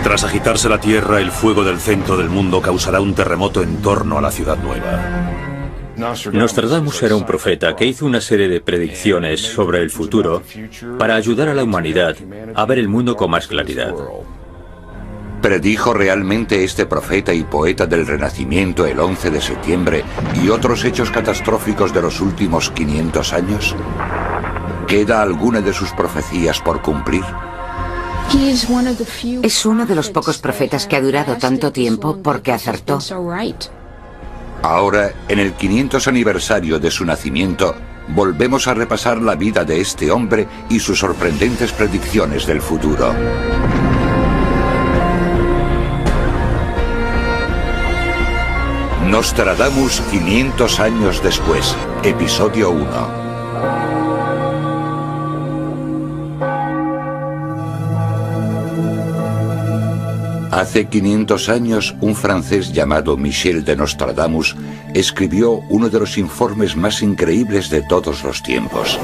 Tras agitarse la Tierra, el fuego del centro del mundo causará un terremoto en torno a la ciudad nueva. Nostradamus era un profeta que hizo una serie de predicciones sobre el futuro para ayudar a la humanidad a ver el mundo con más claridad. ¿Predijo realmente este profeta y poeta del Renacimiento el 11 de septiembre y otros hechos catastróficos de los últimos 500 años? ¿Queda alguna de sus profecías por cumplir? Es uno de los pocos profetas que ha durado tanto tiempo porque acertó. Ahora, en el 500 aniversario de su nacimiento, volvemos a repasar la vida de este hombre y sus sorprendentes predicciones del futuro. Nostradamus 500 años después, episodio 1. Hace 500 años, un francés llamado Michel de Nostradamus escribió uno de los informes más increíbles de todos los tiempos.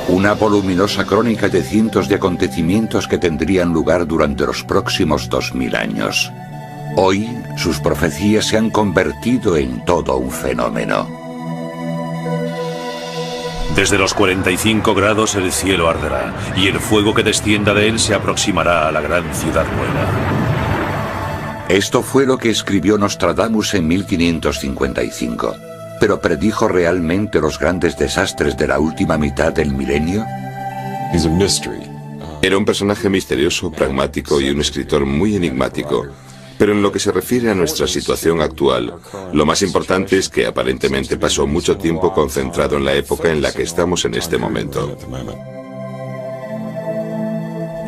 Una voluminosa crónica de cientos de acontecimientos que tendrían lugar durante los próximos 2000 años. Hoy, sus profecías se han convertido en todo un fenómeno. Desde los 45 grados el cielo arderá, y el fuego que descienda de él se aproximará a la gran ciudad nueva. Esto fue lo que escribió Nostradamus en 1555. ¿Pero predijo realmente los grandes desastres de la última mitad del milenio? Era un personaje misterioso, pragmático y un escritor muy enigmático. Pero en lo que se refiere a nuestra situación actual, lo más importante es que aparentemente pasó mucho tiempo concentrado en la época en la que estamos en este momento.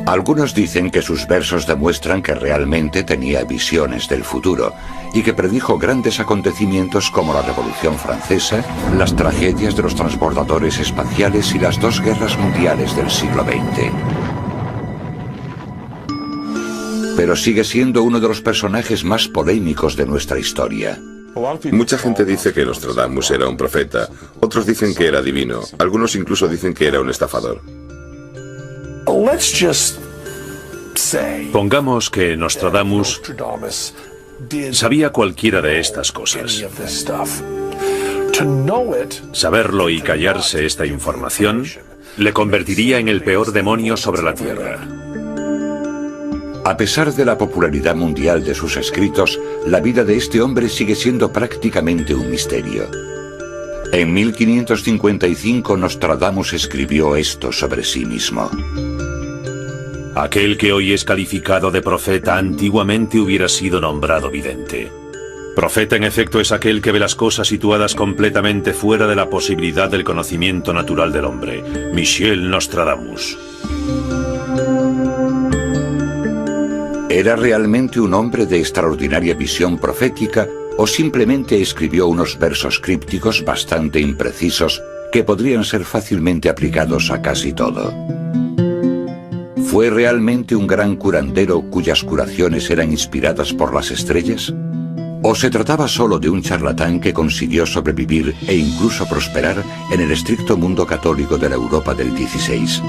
Algunos dicen que sus versos demuestran que realmente tenía visiones del futuro y que predijo grandes acontecimientos como la Revolución Francesa, las tragedias de los transbordadores espaciales y las dos guerras mundiales del siglo XX. Pero sigue siendo uno de los personajes más polémicos de nuestra historia. Mucha gente dice que Nostradamus era un profeta, otros dicen que era divino, algunos incluso dicen que era un estafador. Pongamos que Nostradamus sabía cualquiera de estas cosas. Saberlo y callarse esta información le convertiría en el peor demonio sobre la Tierra. A pesar de la popularidad mundial de sus escritos, la vida de este hombre sigue siendo prácticamente un misterio. En 1555 Nostradamus escribió esto sobre sí mismo. Aquel que hoy es calificado de profeta antiguamente hubiera sido nombrado vidente. Profeta, en efecto, es aquel que ve las cosas situadas completamente fuera de la posibilidad del conocimiento natural del hombre. Michel Nostradamus. ¿Era realmente un hombre de extraordinaria visión profética o simplemente escribió unos versos crípticos bastante imprecisos que podrían ser fácilmente aplicados a casi todo? ¿Fue realmente un gran curandero cuyas curaciones eran inspiradas por las estrellas? ¿O se trataba solo de un charlatán que consiguió sobrevivir e incluso prosperar en el estricto mundo católico de la Europa del XVI?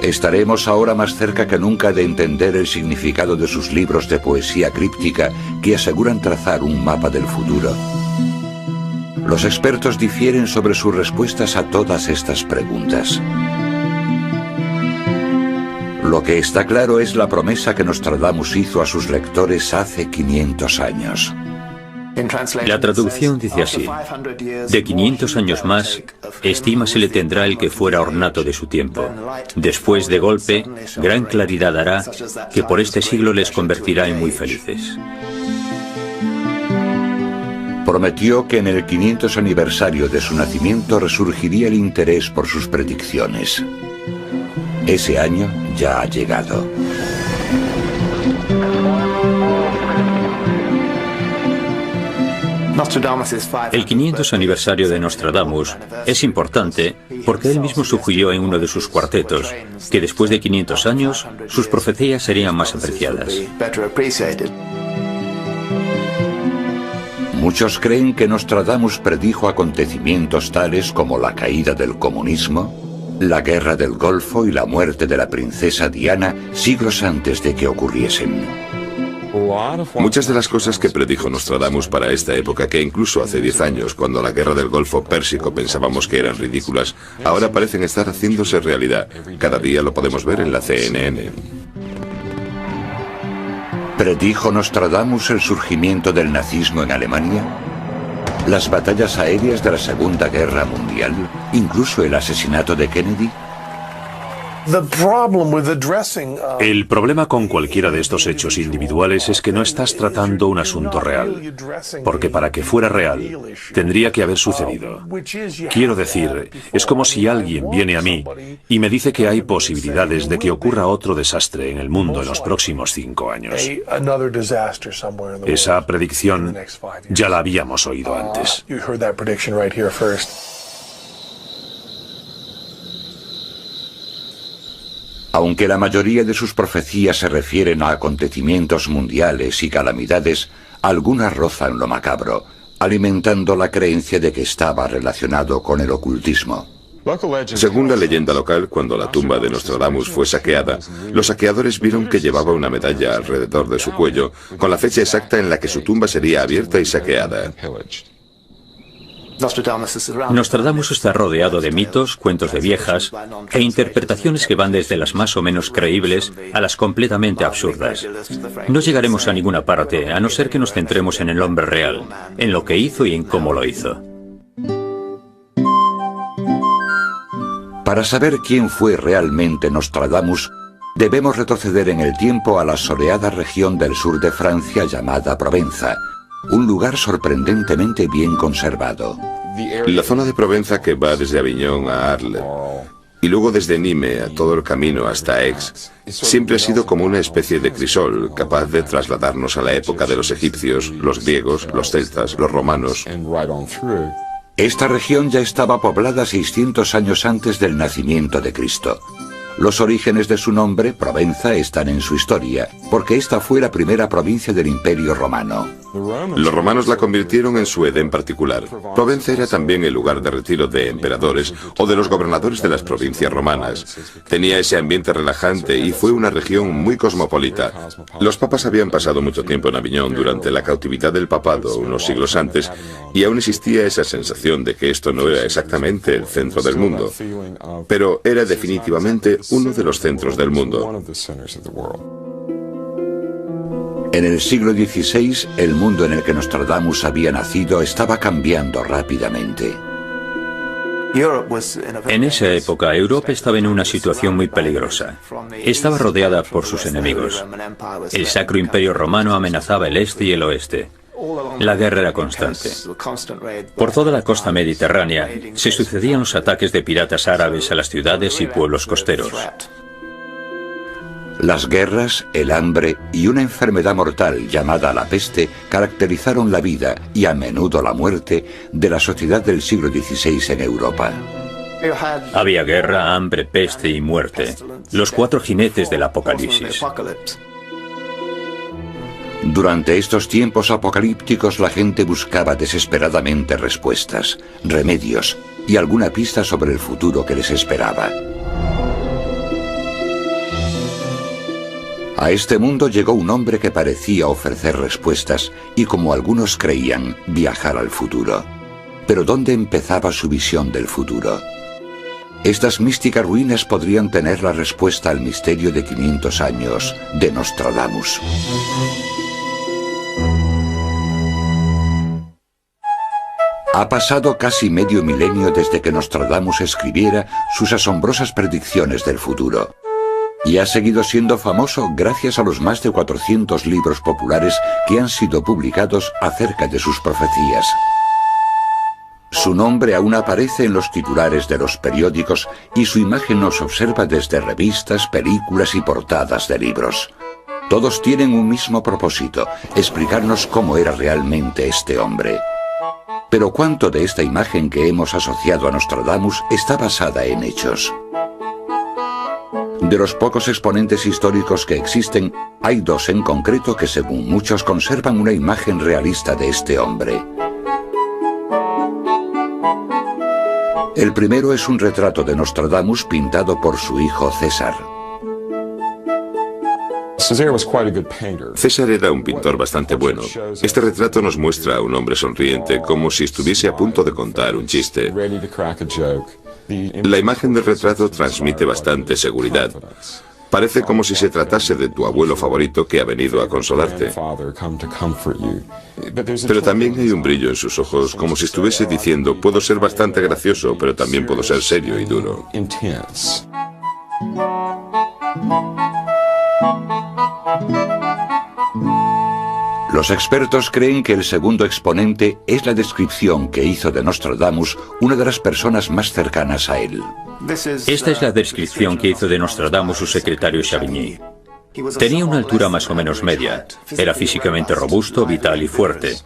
Estaremos ahora más cerca que nunca de entender el significado de sus libros de poesía críptica que aseguran trazar un mapa del futuro. Los expertos difieren sobre sus respuestas a todas estas preguntas. Lo que está claro es la promesa que Nostradamus hizo a sus lectores hace 500 años. La traducción dice así: de 500 años más, estima se le tendrá el que fuera ornato de su tiempo. Después de golpe, gran claridad hará, que por este siglo les convertirá en muy felices. Prometió que en el 500 aniversario de su nacimiento resurgiría el interés por sus predicciones. Ese año ya ha llegado. El 500 aniversario de Nostradamus es importante porque él mismo sugirió en uno de sus cuartetos que después de 500 años sus profecías serían más apreciadas. Muchos creen que Nostradamus predijo acontecimientos tales como la caída del comunismo, la guerra del Golfo y la muerte de la princesa Diana siglos antes de que ocurriesen. Muchas de las cosas que predijo Nostradamus para esta época, que incluso hace 10 años, cuando la guerra del Golfo Pérsico pensábamos que eran ridículas, ahora parecen estar haciéndose realidad. Cada día lo podemos ver en la CNN. ¿Predijo Nostradamus el surgimiento del nazismo en Alemania? ¿Las batallas aéreas de la Segunda Guerra Mundial? ¿Incluso el asesinato de Kennedy? El problema con cualquiera de estos hechos individuales es que no estás tratando un asunto real, porque para que fuera real, tendría que haber sucedido. Quiero decir, es como si alguien viene a mí y me dice que hay posibilidades de que ocurra otro desastre en el mundo en los próximos 5 años. Esa predicción ya la habíamos oído antes. Aunque la mayoría de sus profecías se refieren a acontecimientos mundiales y calamidades, algunas rozan lo macabro, alimentando la creencia de que estaba relacionado con el ocultismo. Según la leyenda local, cuando la tumba de Nostradamus fue saqueada, los saqueadores vieron que llevaba una medalla alrededor de su cuello, con la fecha exacta en la que su tumba sería abierta y saqueada. Nostradamus está rodeado de mitos, cuentos de viejas e interpretaciones que van desde las más o menos creíbles a las completamente absurdas. No llegaremos a ninguna parte a no ser que nos centremos en el hombre real, en lo que hizo y en cómo lo hizo. Para saber quién fue realmente Nostradamus, debemos retroceder en el tiempo a la soleada región del sur de Francia llamada Provenza, un lugar sorprendentemente bien conservado. La zona de Provenza que va desde Aviñón a Arles y luego desde Nîmes a todo el camino hasta Aix siempre ha sido como una especie de crisol, capaz de trasladarnos a la época de los egipcios, los griegos, los celtas, los romanos. Esta región ya estaba poblada 600 años antes del nacimiento de Cristo. Los orígenes de su nombre, Provenza, están en su historia, porque esta fue la primera provincia del Imperio Romano. Los romanos la convirtieron en su Edén particular. Provenza era también el lugar de retiro de emperadores o de los gobernadores de las provincias romanas. Tenía ese ambiente relajante y fue una región muy cosmopolita. Los papas habían pasado mucho tiempo en Aviñón durante la cautividad del papado unos siglos antes y aún existía esa sensación de que esto no era exactamente el centro del mundo, pero era definitivamente uno de los centros del mundo. En el siglo XVI, el mundo en el que Nostradamus había nacido estaba cambiando rápidamente. En esa época, Europa estaba en una situación muy peligrosa. Estaba rodeada por sus enemigos. El Sacro Imperio Romano amenazaba el este y el oeste. La guerra era constante. Por toda la costa mediterránea se sucedían los ataques de piratas árabes a las ciudades y pueblos costeros. Las guerras, el hambre y una enfermedad mortal llamada la peste caracterizaron la vida y a menudo la muerte de la sociedad del siglo XVI en Europa. Había guerra, hambre, peste y muerte. Los 4 jinetes del Apocalipsis. Durante estos tiempos apocalípticos la gente buscaba desesperadamente respuestas, remedios y alguna pista sobre el futuro que les esperaba. A este mundo llegó un hombre que parecía ofrecer respuestas y, como algunos creían, viajar al futuro. Pero ¿dónde empezaba su visión del futuro? Estas místicas ruinas podrían tener la respuesta al misterio de 500 años de Nostradamus. Ha pasado casi medio milenio desde que Nostradamus escribiera sus asombrosas predicciones del futuro. Y ha seguido siendo famoso gracias a los más de 400 libros populares que han sido publicados acerca de sus profecías. Su nombre aún aparece en los titulares de los periódicos y su imagen nos observa desde revistas, películas y portadas de libros. Todos tienen un mismo propósito, explicarnos cómo era realmente este hombre. Pero ¿cuánto de esta imagen que hemos asociado a Nostradamus está basada en hechos? De los pocos exponentes históricos que existen, hay 2 en concreto que según muchos conservan una imagen realista de este hombre. El primero es un retrato de Nostradamus pintado por su hijo César. César era un pintor bastante bueno. Este retrato nos muestra a un hombre sonriente, como si estuviese a punto de contar un chiste. La imagen del retrato transmite bastante seguridad. Parece como si se tratase de tu abuelo favorito que ha venido a consolarte. Pero también hay un brillo en sus ojos, como si estuviese diciendo, puedo ser bastante gracioso, pero también puedo ser serio y duro. Los expertos creen que el segundo exponente es la descripción que hizo de Nostradamus una de las personas más cercanas a él. Esta es la descripción que hizo de Nostradamus su secretario Chavigny. Tenía una altura más o menos media. Era físicamente robusto, vital y fuerte.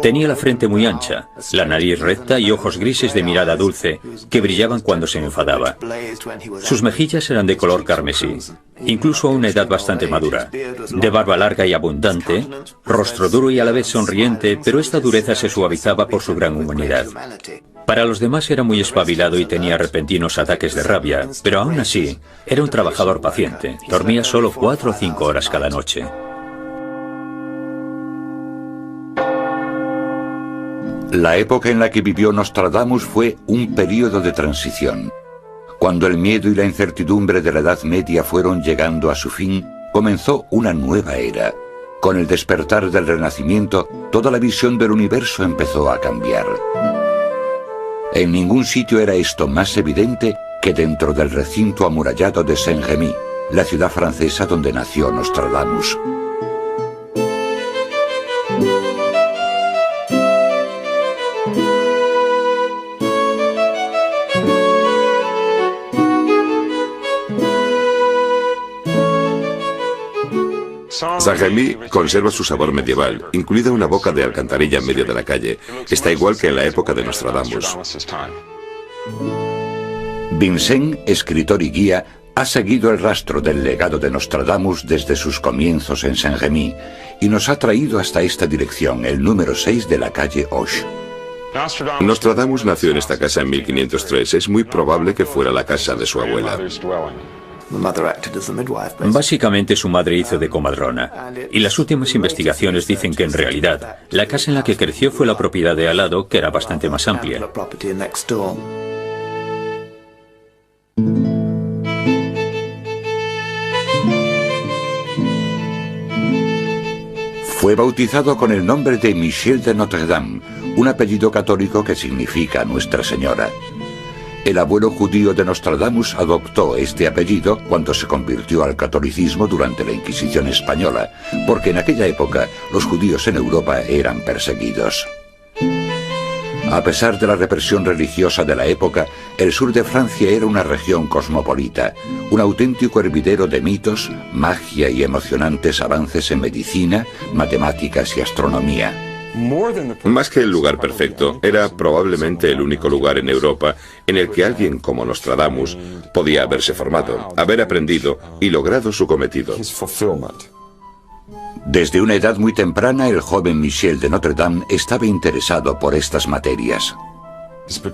Tenía la frente muy ancha, la nariz recta y ojos grises de mirada dulce que brillaban cuando se enfadaba. Sus mejillas eran de color carmesí, incluso a una edad bastante madura. De barba larga y abundante, rostro duro y a la vez sonriente, pero esta dureza se suavizaba por su gran humanidad. Para los demás era muy espabilado y tenía repentinos ataques de rabia, pero aún así era un trabajador paciente. Dormía solo 4 o 5 horas cada noche. La época en la que vivió Nostradamus fue un período de transición. Cuando el miedo y la incertidumbre de la Edad Media fueron llegando a su fin, comenzó una nueva era. Con el despertar del Renacimiento, toda la visión del universo empezó a cambiar. En ningún sitio era esto más evidente que dentro del recinto amurallado de Saint-Rémy, la ciudad francesa donde nació Nostradamus. Saint-Rémy conserva su sabor medieval, incluida una boca de alcantarilla en medio de la calle. Está igual que en la época de Nostradamus. Vincent, escritor y guía, ha seguido el rastro del legado de Nostradamus desde sus comienzos en Saint-Rémy y nos ha traído hasta esta dirección, el número 6 de la calle Hoche. Nostradamus nació en esta casa en 1503. Es muy probable que fuera la casa de su abuela. Básicamente su madre hizo de comadrona, y las últimas investigaciones dicen que en realidad la casa en la que creció fue la propiedad de al lado, que era bastante más amplia. Fue bautizado con el nombre de Michel de Notre Dame, un apellido católico que significa Nuestra Señora. El abuelo judío de Nostradamus adoptó este apellido cuando se convirtió al catolicismo durante la Inquisición española, porque en aquella época los judíos en Europa eran perseguidos. A pesar de la represión religiosa de la época, el sur de Francia era una región cosmopolita, un auténtico hervidero de mitos, magia y emocionantes avances en medicina, matemáticas y astronomía. Más que el lugar perfecto, era probablemente el único lugar en Europa en el que alguien como Nostradamus podía haberse formado, haber aprendido y logrado su cometido. Desde una edad muy temprana, el joven Michel de Notre Dame estaba interesado por estas materias.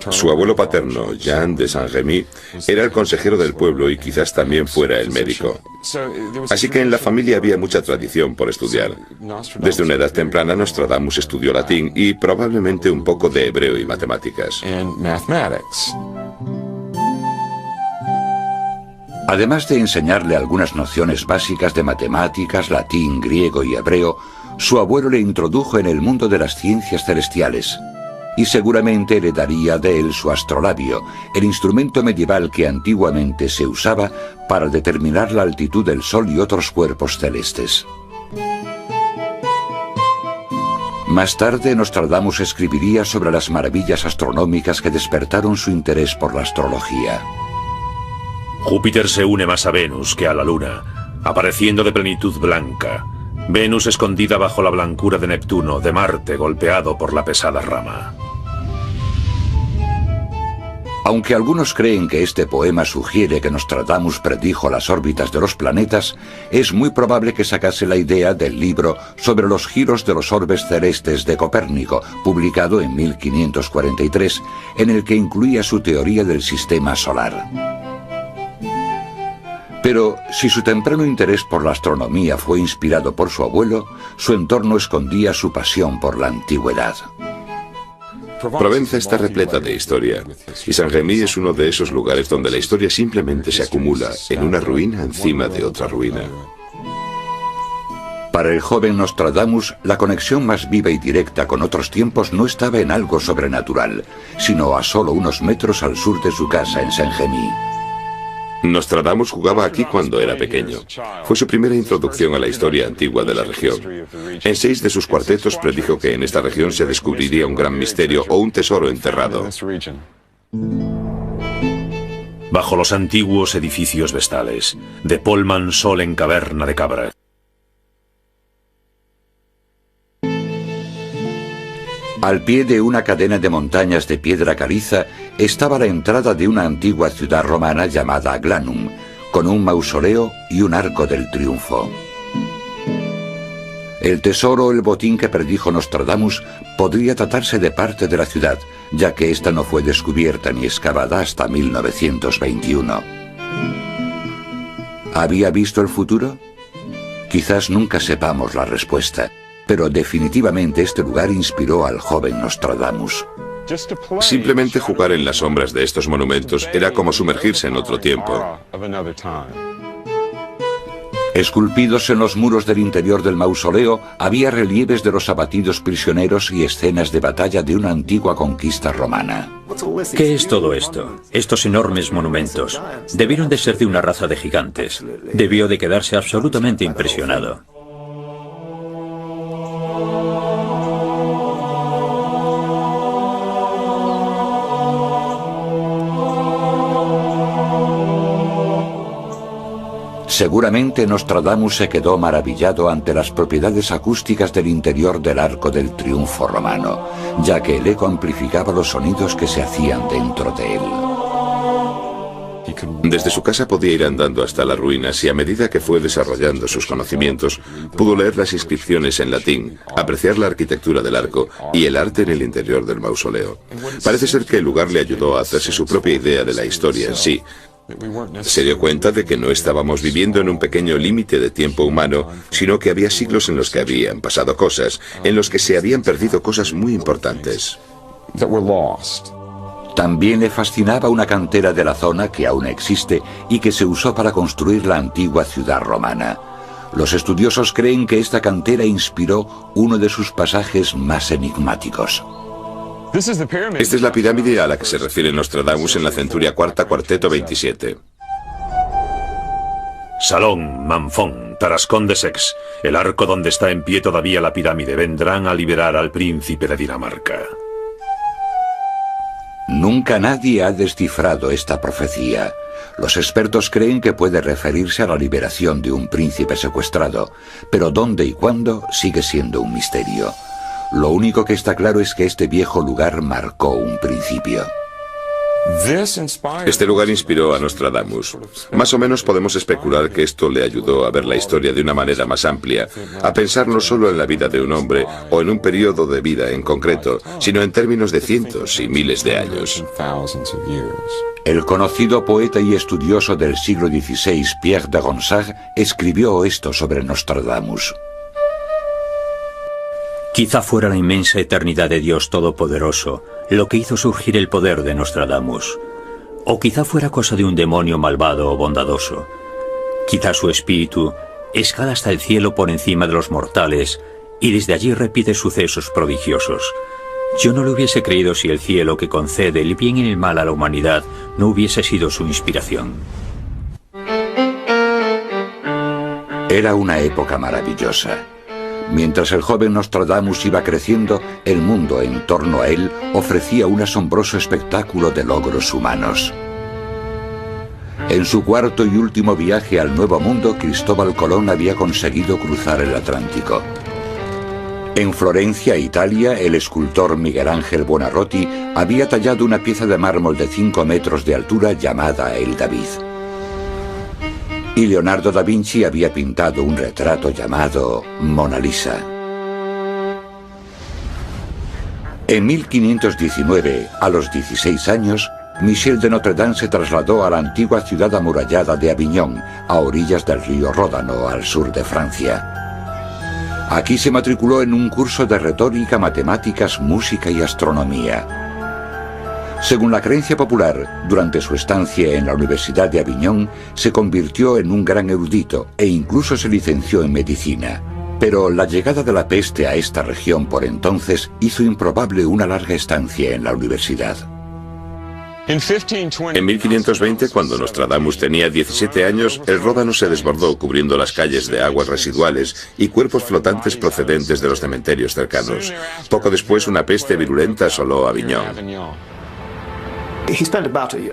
Su abuelo paterno, Jean de Saint-Rémy, era el consejero del pueblo y quizás también fuera el médico. Así que en la familia había mucha tradición por estudiar. Desde una edad temprana, Nostradamus estudió latín y probablemente un poco de hebreo y matemáticas. Además de enseñarle algunas nociones básicas de matemáticas, latín, griego y hebreo, su abuelo le introdujo en el mundo de las ciencias celestiales. Y seguramente heredaría de él su astrolabio, el instrumento medieval que antiguamente se usaba para determinar la altitud del Sol y otros cuerpos celestes. Más tarde, Nostradamus escribiría sobre las maravillas astronómicas que despertaron su interés por la astrología. Júpiter se une más a Venus que a la Luna, apareciendo de plenitud blanca. Venus escondida bajo la blancura de Neptuno, de Marte golpeado por la pesada rama. Aunque algunos creen que este poema sugiere que Nostradamus predijo las órbitas de los planetas, es muy probable que sacase la idea del libro sobre los giros de los orbes celestes de Copérnico, publicado en 1543, en el que incluía su teoría del sistema solar. Pero si su temprano interés por la astronomía fue inspirado por su abuelo, su entorno escondía su pasión por la antigüedad. Provenza está repleta de historia, y Saint-Rémy es uno de esos lugares donde la historia simplemente se acumula en una ruina encima de otra ruina. Para el joven Nostradamus, la conexión más viva y directa con otros tiempos no estaba en algo sobrenatural, sino a solo unos metros al sur de su casa en Saint-Rémy. Nostradamus jugaba aquí cuando era pequeño. Fue su primera introducción a la historia antigua de la región. En 6 de sus cuartetos predijo que en esta región se descubriría un gran misterio o un tesoro enterrado. Bajo los antiguos edificios vestales, de Polman sol en caverna de cabra. Al pie de una cadena de montañas de piedra caliza estaba la entrada de una antigua ciudad romana llamada Aglanum, con un mausoleo y un arco del triunfo. El tesoro o el botín que predijo Nostradamus podría tratarse de parte de la ciudad, ya que ésta no fue descubierta ni excavada hasta 1921. ¿Había visto el futuro? Quizás nunca sepamos la respuesta, pero definitivamente este lugar inspiró al joven Nostradamus. Simplemente jugar en las sombras de estos monumentos era como sumergirse en otro tiempo. Esculpidos en los muros del interior del mausoleo había relieves de los abatidos prisioneros y escenas de batalla de una antigua conquista romana. ¿Qué es todo esto? Estos enormes monumentos. Debieron de ser de una raza de gigantes. Debió de quedarse absolutamente impresionado. Seguramente Nostradamus se quedó maravillado ante las propiedades acústicas del interior del Arco del Triunfo romano, ya que el eco amplificaba los sonidos que se hacían dentro de él. Desde su casa podía ir andando hasta las ruinas y a medida que fue desarrollando sus conocimientos, pudo leer las inscripciones en latín, apreciar la arquitectura del arco y el arte en el interior del mausoleo. Parece ser que el lugar le ayudó a hacerse su propia idea de la historia en sí. Se dio cuenta de que no estábamos viviendo en un pequeño límite de tiempo humano, sino que había siglos en los que habían pasado cosas, en los que se habían perdido cosas muy importantes. También le fascinaba una cantera de la zona que aún existe y que se usó para construir la antigua ciudad romana. Los estudiosos creen que esta cantera inspiró uno de sus pasajes más enigmáticos. Esta es la pirámide a la que se refiere Nostradamus en la Centuria Cuarta, cuarteto 27. Salón, Manfón, Tarascón de Sex, el arco donde está en pie todavía la pirámide, vendrán a liberar al príncipe de Dinamarca. Nunca nadie ha descifrado esta profecía. Los expertos creen que puede referirse a la liberación de un príncipe secuestrado, pero dónde y cuándo sigue siendo un misterio. Lo único que está claro es que este viejo lugar marcó un principio. Este lugar inspiró a Nostradamus. Más o menos podemos especular que esto le ayudó a ver la historia de una manera más amplia, a pensar no solo en la vida de un hombre o en un periodo de vida en concreto, sino en términos de cientos y miles de años. El conocido poeta y estudioso del siglo XVI, Pierre de Ronsard, escribió esto sobre Nostradamus. Quizá fuera la inmensa eternidad de Dios Todopoderoso lo que hizo surgir el poder de Nostradamus. O quizá fuera cosa de un demonio malvado o bondadoso. Quizá su espíritu escala hasta el cielo por encima de los mortales y desde allí repite sucesos prodigiosos. Yo no lo hubiese creído si el cielo que concede el bien y el mal a la humanidad no hubiese sido su inspiración. Era una época maravillosa. Mientras el joven Nostradamus iba creciendo, el mundo en torno a él ofrecía un asombroso espectáculo de logros humanos. En su cuarto y último viaje al Nuevo Mundo, Cristóbal Colón había conseguido cruzar el Atlántico. En Florencia, Italia, el escultor Miguel Ángel Buonarroti había tallado una pieza de mármol de 5 metros de altura llamada el David. Y Leonardo da Vinci había pintado un retrato llamado Mona Lisa. En 1519, a los 16 años, Michel de Notre Dame se trasladó a la antigua ciudad amurallada de Aviñón, a orillas del río Ródano, al sur de Francia. Aquí se matriculó en un curso de retórica, matemáticas, música y astronomía. Según la creencia popular, durante su estancia en la Universidad de Aviñón, se convirtió en un gran erudito e incluso se licenció en medicina. Pero la llegada de la peste a esta región por entonces hizo improbable una larga estancia en la universidad. En 1520, cuando Nostradamus tenía 17 años, el Ródano se desbordó cubriendo las calles de aguas residuales y cuerpos flotantes procedentes de los cementerios cercanos. Poco después, una peste virulenta asoló Aviñón.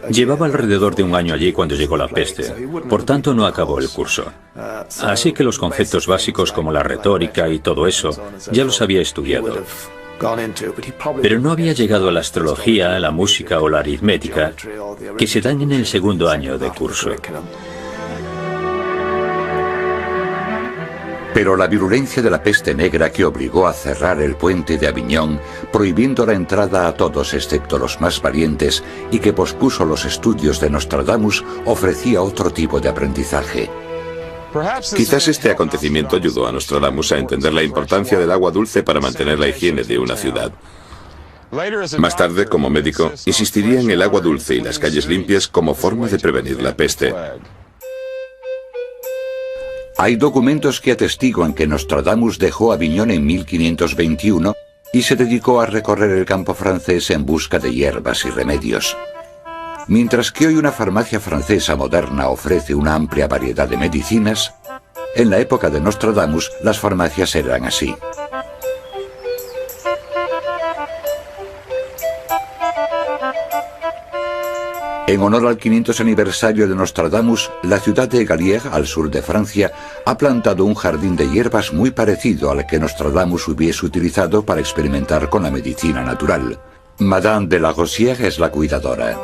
Llevaba alrededor de un año allí cuando llegó la peste, por tanto no acabó el curso. Así que los conceptos básicos como la retórica y todo eso ya los había estudiado. Pero no había llegado a la astrología, la música o la aritmética, que se dan en el segundo año de curso. Pero la virulencia de la peste negra que obligó a cerrar el puente de Aviñón, prohibiendo la entrada a todos excepto los más valientes, y que pospuso los estudios de Nostradamus, ofrecía otro tipo de aprendizaje. Quizás este acontecimiento ayudó a Nostradamus a entender la importancia del agua dulce para mantener la higiene de una ciudad. Más tarde, como médico, insistiría en el agua dulce y las calles limpias como forma de prevenir la peste. Hay documentos que atestiguan que Nostradamus dejó Aviñón en 1521 y se dedicó a recorrer el campo francés en busca de hierbas y remedios. Mientras que hoy una farmacia francesa moderna ofrece una amplia variedad de medicinas, en la época de Nostradamus las farmacias eran así. En honor al 500 aniversario de Nostradamus, la ciudad de Galier, al sur de Francia, ha plantado un jardín de hierbas muy parecido al que Nostradamus hubiese utilizado para experimentar con la medicina natural. Madame de la Rosière es la cuidadora.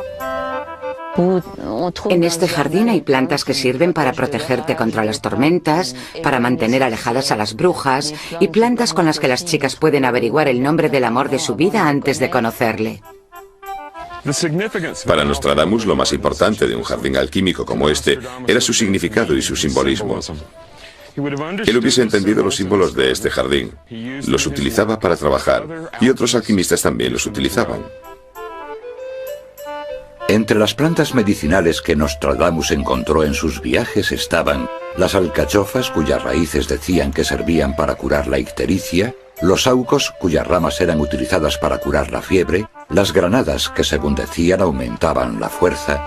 En este jardín hay plantas que sirven para protegerte contra las tormentas, para mantener alejadas a las brujas, y plantas con las que las chicas pueden averiguar el nombre del amor de su vida antes de conocerle. Para Nostradamus, lo más importante de un jardín alquímico como este era su significado y su simbolismo. Él hubiese entendido los símbolos de este jardín. Los utilizaba para trabajar, y otros alquimistas también los utilizaban. Entre las plantas medicinales que Nostradamus encontró en sus viajes estaban las alcachofas, cuyas raíces decían que servían para curar la ictericia, los saucos, cuyas ramas eran utilizadas para curar la fiebre, las granadas, que según decían aumentaban la fuerza,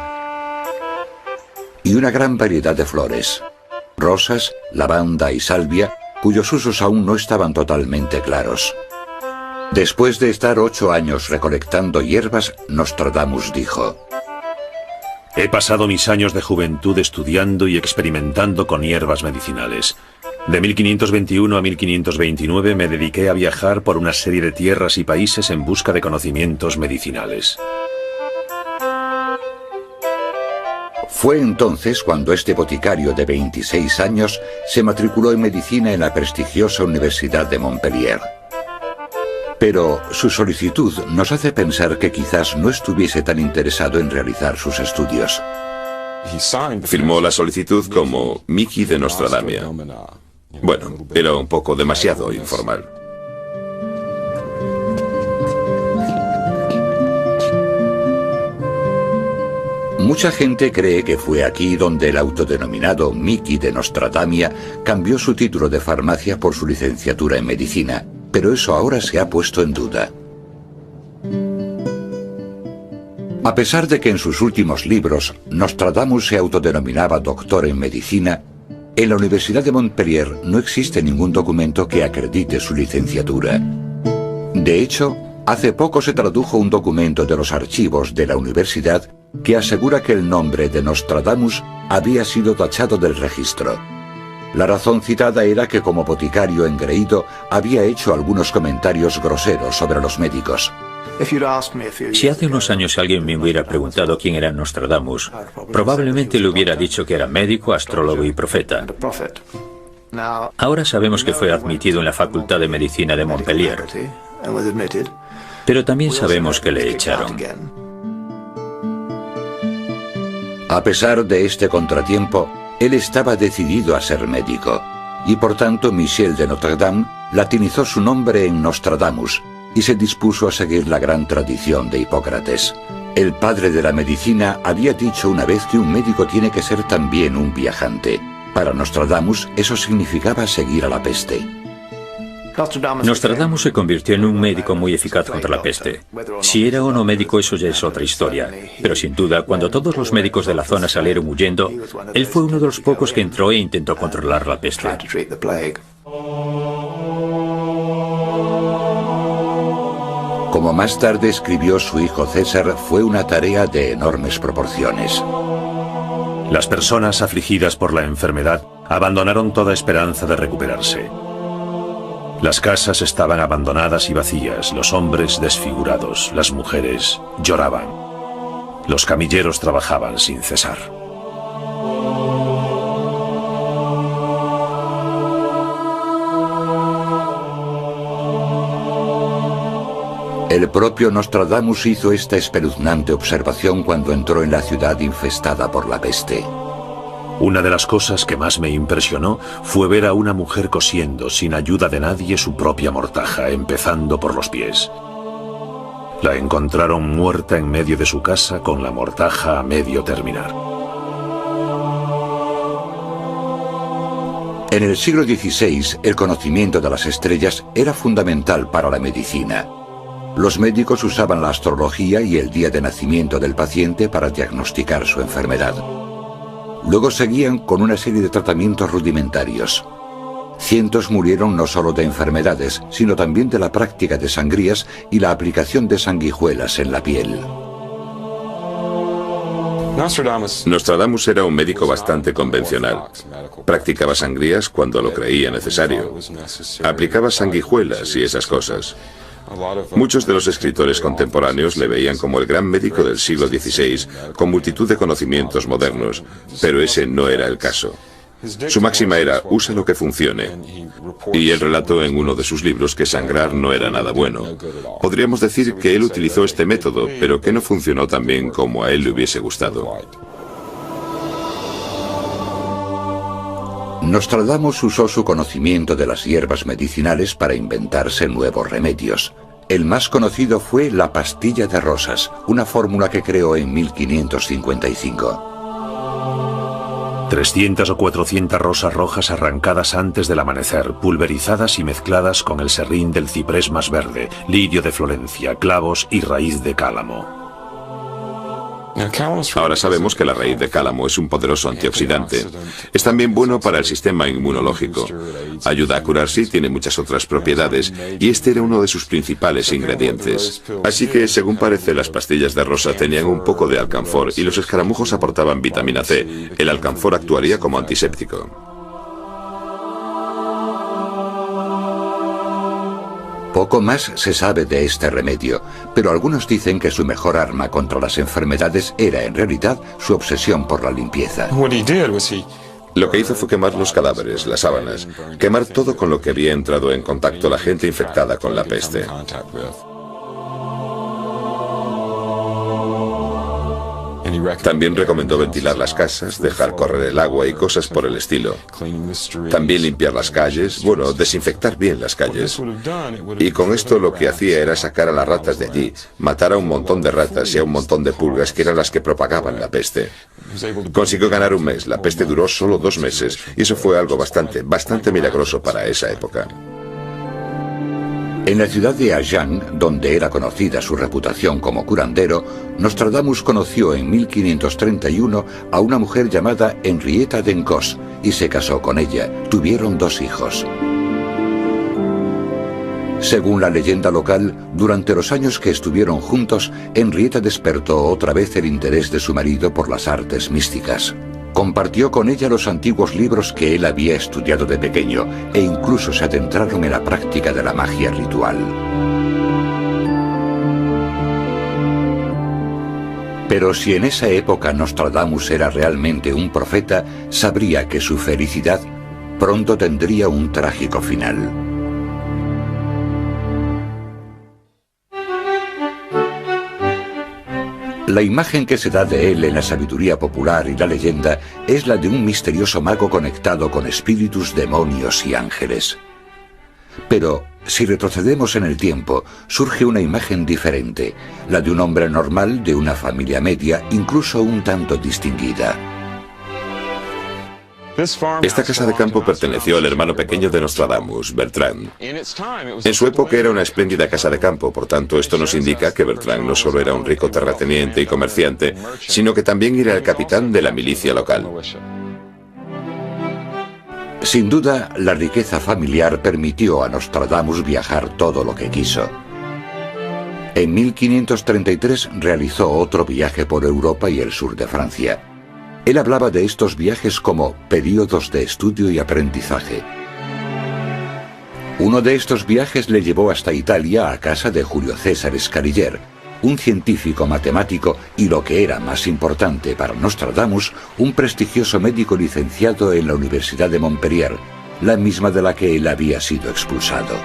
y una gran variedad de flores, rosas, lavanda y salvia, cuyos usos aún no estaban totalmente claros. Después de estar 8 años recolectando hierbas, Nostradamus dijo: He pasado mis años de juventud estudiando y experimentando con hierbas medicinales. De 1521 a 1529 me dediqué a viajar por una serie de tierras y países en busca de conocimientos medicinales. Fue entonces cuando este boticario de 26 años se matriculó en medicina en la prestigiosa Universidad de Montpellier. Pero su solicitud nos hace pensar que quizás no estuviese tan interesado en realizar sus estudios. Firmó la solicitud como Miki de Nostradamia. Bueno, era un poco demasiado informal. Mucha gente cree que fue aquí donde el autodenominado Miki de Nostradamia cambió su título de farmacia por su licenciatura en medicina, pero eso ahora se ha puesto en duda. A pesar de que en sus últimos libros Nostradamus se autodenominaba doctor en medicina, en la Universidad de Montpellier no existe ningún documento que acredite su licenciatura. De hecho, hace poco se tradujo un documento de los archivos de la universidad que asegura que el nombre de Nostradamus había sido tachado del registro. La razón citada era que como boticario engreído había hecho algunos comentarios groseros sobre los médicos. Si hace unos años alguien me hubiera preguntado quién era Nostradamus, probablemente le hubiera dicho que era médico, astrólogo y profeta. Ahora sabemos que fue admitido en la Facultad de Medicina de Montpellier, pero también sabemos que le echaron. A pesar de este contratiempo, él estaba decidido a ser médico, y por tanto Michel de Notre Dame latinizó su nombre en Nostradamus y se dispuso a seguir la gran tradición de Hipócrates. El padre de la medicina había dicho una vez que un médico tiene que ser también un viajante. Para Nostradamus eso significaba seguir a la peste. Nostradamus se convirtió en un médico muy eficaz contra la peste. Si era o no médico, eso ya es otra historia. Pero sin duda, cuando todos los médicos de la zona salieron huyendo, él fue uno de los pocos que entró e intentó controlar la peste. Como más tarde escribió su hijo César, fue una tarea de enormes proporciones. Las personas afligidas por la enfermedad abandonaron toda esperanza de recuperarse. Las casas estaban abandonadas y vacías, los hombres desfigurados, las mujeres lloraban. Los camilleros trabajaban sin cesar. El propio Nostradamus hizo esta espeluznante observación cuando entró en la ciudad infestada por la peste. Una de las cosas que más me impresionó fue ver a una mujer cosiendo sin ayuda de nadie su propia mortaja, empezando por los pies. La encontraron muerta en medio de su casa con la mortaja a medio terminar. En el siglo XVI, el conocimiento de las estrellas era fundamental para la medicina. Los médicos usaban la astrología y el día de nacimiento del paciente para diagnosticar su enfermedad. Luego seguían con una serie de tratamientos rudimentarios. Cientos murieron no solo de enfermedades, sino también de la práctica de sangrías y la aplicación de sanguijuelas en la piel. Nostradamus era un médico bastante convencional. Practicaba sangrías cuando lo creía necesario. Aplicaba sanguijuelas y esas cosas. Muchos de los escritores contemporáneos le veían como el gran médico del siglo XVI, con multitud de conocimientos modernos, pero ese no era el caso. Su máxima era, usa lo que funcione. Y él relató en uno de sus libros que sangrar no era nada bueno. Podríamos decir que él utilizó este método, pero que no funcionó tan bien como a él le hubiese gustado. Nostradamus usó su conocimiento de las hierbas medicinales para inventarse nuevos remedios. El más conocido fue la pastilla de rosas, una fórmula que creó en 1555. 300 o 400 rosas rojas arrancadas antes del amanecer, pulverizadas y mezcladas con el serrín del ciprés más verde, lirio de Florencia, clavos y raíz de cálamo. Ahora sabemos que la raíz de cálamo es un poderoso antioxidante. Es también bueno para el sistema inmunológico. Ayuda a curarse y tiene muchas otras propiedades, y este era uno de sus principales ingredientes. Así que, según parece, las pastillas de rosa tenían un poco de alcanfor y los escaramujos aportaban vitamina C. El alcanfor actuaría como antiséptico. Poco más se sabe de este remedio, pero algunos dicen que su mejor arma contra las enfermedades era en realidad su obsesión por la limpieza. Lo que hizo fue quemar los cadáveres, las sábanas, quemar todo con lo que había entrado en contacto la gente infectada con la peste. También recomendó ventilar las casas, dejar correr el agua y cosas por el estilo. También limpiar las calles, bueno, desinfectar bien las calles. Y con esto lo que hacía era sacar a las ratas de allí, matar a un montón de ratas y a un montón de pulgas que eran las que propagaban la peste. Consiguió ganar un mes, la peste duró solo 2 meses, y eso fue algo bastante milagroso para esa época. En la ciudad de Agen, donde era conocida su reputación como curandero, Nostradamus conoció en 1531 a una mujer llamada Henrietta d'Encausse y se casó con ella. Tuvieron 2 hijos. Según la leyenda local, durante los años que estuvieron juntos, Henrietta despertó otra vez el interés de su marido por las artes místicas. Compartió con ella los antiguos libros que él había estudiado de pequeño e incluso se adentraron en la práctica de la magia ritual. Pero si en esa época Nostradamus era realmente un profeta, sabría que su felicidad pronto tendría un trágico final. La imagen que se da de él en la sabiduría popular y la leyenda es la de un misterioso mago conectado con espíritus, demonios y ángeles. Pero, si retrocedemos en el tiempo, surge una imagen diferente, la de un hombre normal de una familia media, incluso un tanto distinguida. Esta casa de campo perteneció al hermano pequeño de Nostradamus, Bertrand. En su época era una espléndida casa de campo, por tanto esto nos indica que Bertrand no solo era un rico terrateniente y comerciante, sino que también era el capitán de la milicia local. Sin duda, la riqueza familiar permitió a Nostradamus viajar todo lo que quiso. En 1533 realizó otro viaje por Europa y el sur de Francia. Él hablaba de estos viajes como períodos de estudio y aprendizaje. Uno de estos viajes le llevó hasta Italia a casa de Julio César Scaliger, un científico matemático y, lo que era más importante para Nostradamus, un prestigioso médico licenciado en la Universidad de Montpellier, la misma de la que él había sido expulsado.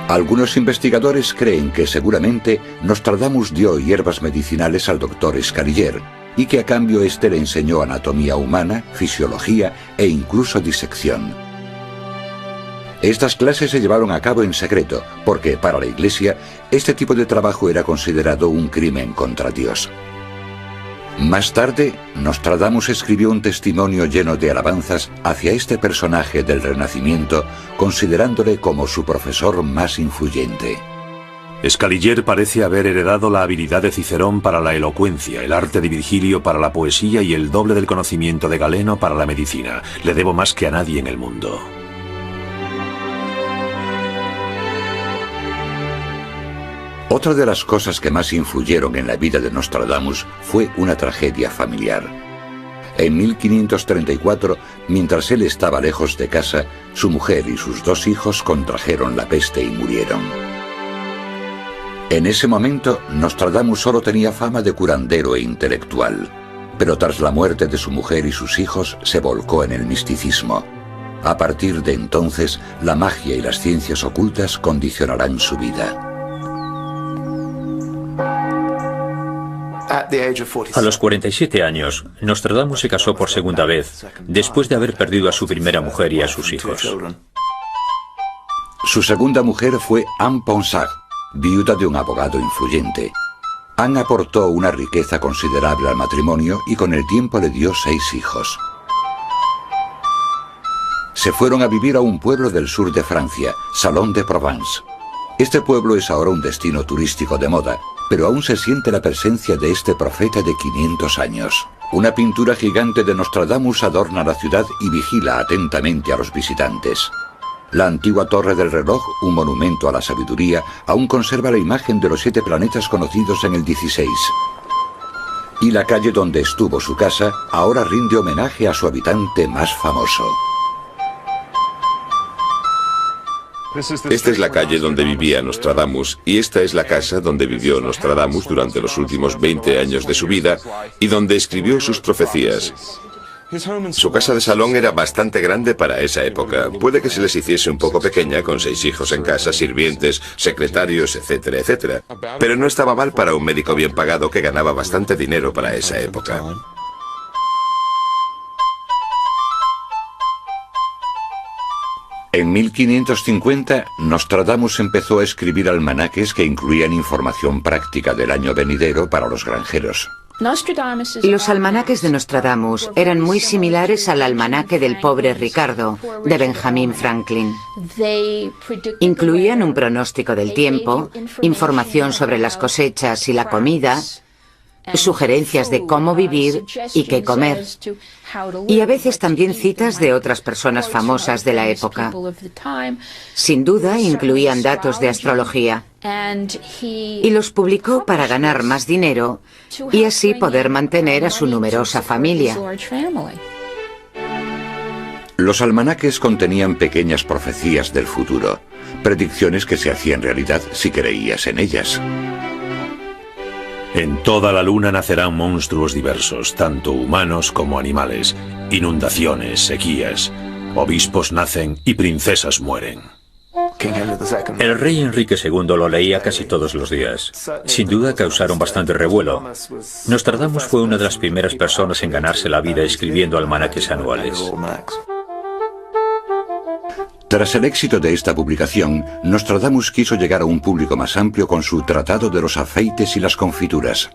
Algunos investigadores creen que seguramente Nostradamus dio hierbas medicinales al doctor Scaliger, y que a cambio éste le enseñó anatomía humana, fisiología e incluso disección. Estas clases se llevaron a cabo en secreto, porque para la Iglesia este tipo de trabajo era considerado un crimen contra Dios. Más tarde, Nostradamus escribió un testimonio lleno de alabanzas hacia este personaje del Renacimiento, considerándole como su profesor más influyente. Scaliger parece haber heredado la habilidad de Cicerón para la elocuencia, el arte de Virgilio para la poesía y el doble del conocimiento de Galeno para la medicina. Le debo más que a nadie en el mundo. Otra de las cosas que más influyeron en la vida de Nostradamus fue una tragedia familiar. En 1534, mientras él estaba lejos de casa, su mujer y sus 2 hijos contrajeron la peste y murieron. En ese momento, Nostradamus solo tenía fama de curandero e intelectual, pero tras la muerte de su mujer y sus hijos se volcó en el misticismo. A partir de entonces, la magia y las ciencias ocultas condicionarán su vida. A los 47 años, Nostradamus se casó por segunda vez, después de haber perdido a su primera mujer y a sus hijos. Su segunda mujer fue Anne Ponsard, viuda de un abogado influyente. Anne aportó una riqueza considerable al matrimonio y con el tiempo le dio 6 hijos. Se fueron a vivir a un pueblo del sur de Francia, Salon de Provence. Este pueblo es ahora un destino turístico de moda, pero aún se siente la presencia de este profeta de 500 años. Una pintura gigante de Nostradamus adorna la ciudad y vigila atentamente a los visitantes. La antigua torre del reloj, un monumento a la sabiduría, aún conserva la imagen de los 7 planetas conocidos en el 16. Y la calle donde estuvo su casa ahora rinde homenaje a su habitante más famoso. Esta es la calle donde vivía Nostradamus y esta es la casa donde vivió Nostradamus durante los últimos 20 años de su vida y donde escribió sus profecías. Su casa de salón era bastante grande para esa época. Puede que se les hiciese un poco pequeña con 6 hijos en casa, sirvientes, secretarios, etcétera, etcétera. Pero no estaba mal para un médico bien pagado que ganaba bastante dinero para esa época. En 1550, Nostradamus empezó a escribir almanaques que incluían información práctica del año venidero para los granjeros. Los almanaques de Nostradamus eran muy similares al almanaque del pobre Ricardo, de Benjamin Franklin. Incluían un pronóstico del tiempo, información sobre las cosechas y la comida, sugerencias de cómo vivir y qué comer, y a veces también citas de otras personas famosas de la época. Sin duda incluían datos de astrología, y los publicó para ganar más dinero y así poder mantener a su numerosa familia. Los almanaques contenían pequeñas profecías del futuro, predicciones que se hacían realidad si creías en ellas. En toda la luna nacerán monstruos diversos, tanto humanos como animales, inundaciones, sequías, obispos nacen y princesas mueren. El rey Enrique II lo leía casi todos los días. Sin duda causaron bastante revuelo. Nostradamus fue una de las primeras personas en ganarse la vida escribiendo almanaques anuales. Tras el éxito de esta publicación, Nostradamus quiso llegar a un público más amplio con su Tratado de los Afeites y las Confituras.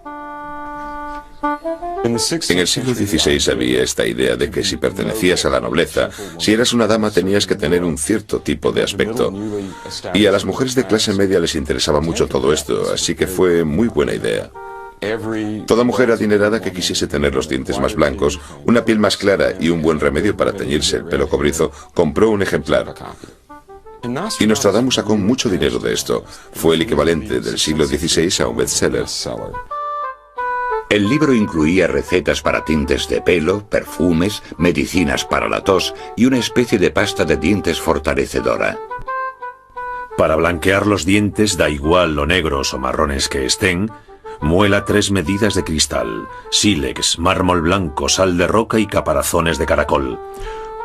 En el siglo XVI había esta idea de que si pertenecías a la nobleza, si eras una dama tenías que tener un cierto tipo de aspecto. Y a las mujeres de clase media les interesaba mucho todo esto, así que fue muy buena idea. Toda mujer adinerada que quisiese tener los dientes más blancos, una piel más clara y un buen remedio para teñirse el pelo cobrizo, compró un ejemplar. Y Nostradamus sacó mucho dinero de esto. Fue el equivalente del siglo XVI a un bestseller. El libro incluía recetas para tintes de pelo, perfumes, medicinas para la tos y una especie de pasta de dientes fortalecedora. Para blanquear los dientes, da igual lo negros o marrones que estén, muela 3 medidas de cristal, sílex, mármol blanco, sal de roca y caparazones de caracol.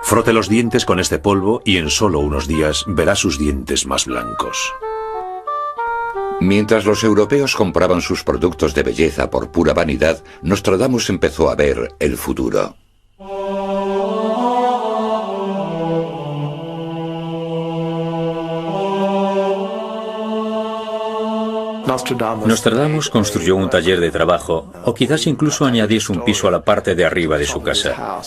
Frote los dientes con este polvo y en solo unos días verá sus dientes más blancos. Mientras los europeos compraban sus productos de belleza por pura vanidad, Nostradamus empezó a ver el futuro. Nostradamus construyó un taller de trabajo, o quizás incluso añadiese un piso a la parte de arriba de su casa.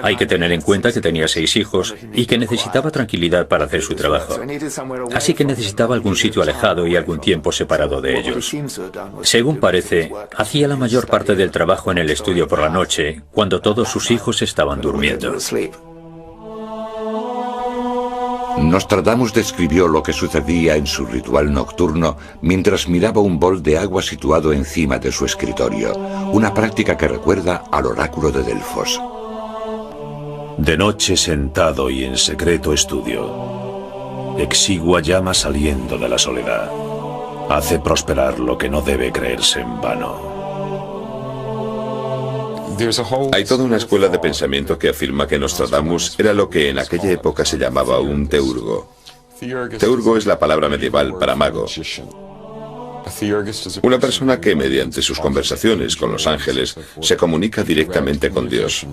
Hay que tener en cuenta que tenía 6 hijos y que necesitaba tranquilidad para hacer su trabajo. Así que necesitaba algún sitio alejado y algún tiempo separado de ellos. Según parece, hacía la mayor parte del trabajo en el estudio por la noche, cuando todos sus hijos estaban durmiendo. Nostradamus describió lo que sucedía en su ritual nocturno mientras miraba un bol de agua situado encima de su escritorio, una práctica que recuerda al oráculo de Delfos. De noche sentado y en secreto estudio, exigua llama saliendo de la soledad, hace prosperar lo que no debe creerse en vano. Hay toda una escuela de pensamiento que afirma que Nostradamus era lo que en aquella época se llamaba un teurgo. Teurgo es la palabra medieval para mago. Una persona que mediante sus conversaciones con los ángeles se comunica directamente con Dios.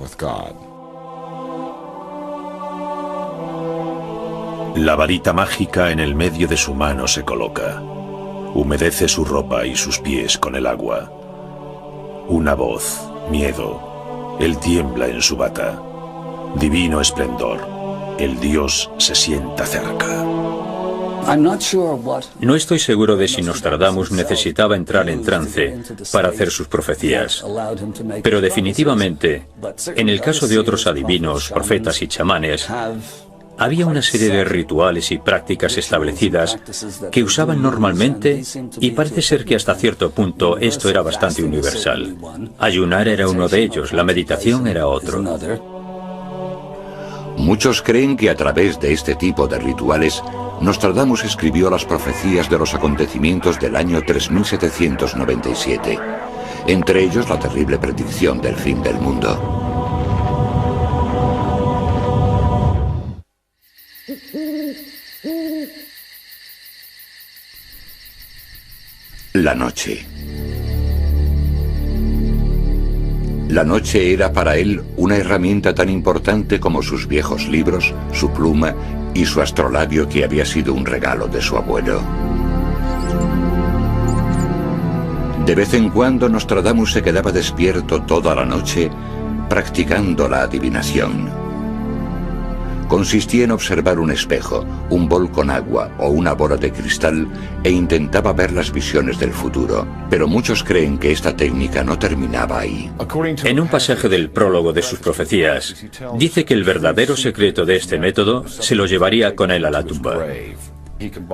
La varita mágica en el medio de su mano se coloca. Humedece su ropa y sus pies con el agua. Una voz, miedo. Él tiembla en su bata. Divino esplendor. El Dios se sienta cerca. No estoy seguro de si Nostradamus necesitaba entrar en trance para hacer sus profecías, pero definitivamente, en el caso de otros adivinos, profetas y chamanes, había una serie de rituales y prácticas establecidas que usaban normalmente y parece ser que hasta cierto punto esto era bastante universal. Ayunar era uno de ellos, la meditación era otro. Muchos creen que a través de este tipo de rituales, Nostradamus escribió las profecías de los acontecimientos del año 3797, entre ellos la terrible predicción del fin del mundo. La noche. La noche era para él una herramienta tan importante como sus viejos libros, su pluma y su astrolabio que había sido un regalo de su abuelo. De vez en cuando Nostradamus se quedaba despierto toda la noche practicando la adivinación. Consistía en observar un espejo, un bol con agua o una bola de cristal e intentaba ver las visiones del futuro. Pero muchos creen que esta técnica no terminaba ahí. En un pasaje del prólogo de sus profecías, dice que el verdadero secreto de este método se lo llevaría con él a la tumba.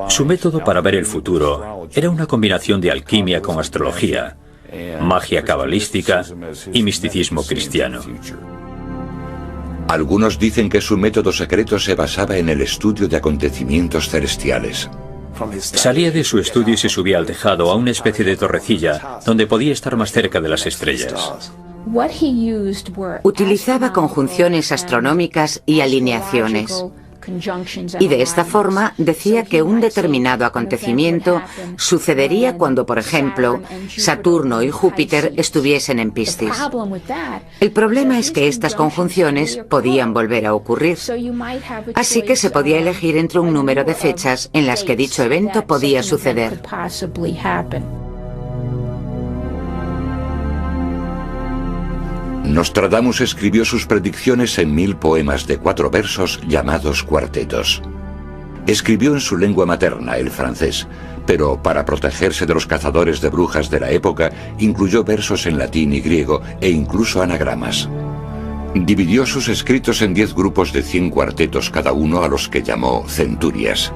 Su método para ver el futuro era una combinación de alquimia con astrología, magia cabalística y misticismo cristiano. Algunos dicen que su método secreto se basaba en el estudio de acontecimientos celestiales. Salía de su estudio y se subía al tejado a una especie de torrecilla donde podía estar más cerca de las estrellas. Utilizaba conjunciones astronómicas y alineaciones. Y de esta forma decía que un determinado acontecimiento sucedería cuando, por ejemplo, Saturno y Júpiter estuviesen en Piscis. El problema es que estas conjunciones podían volver a ocurrir. Así que se podía elegir entre un número de fechas en las que dicho evento podía suceder. Nostradamus escribió sus predicciones en 1000 poemas de 4 versos llamados cuartetos. Escribió en su lengua materna, el francés, pero para protegerse de los cazadores de brujas de la época, incluyó versos en latín y griego e incluso anagramas. Dividió sus escritos en 10 grupos de 100 cuartetos cada uno, a los que llamó centurias.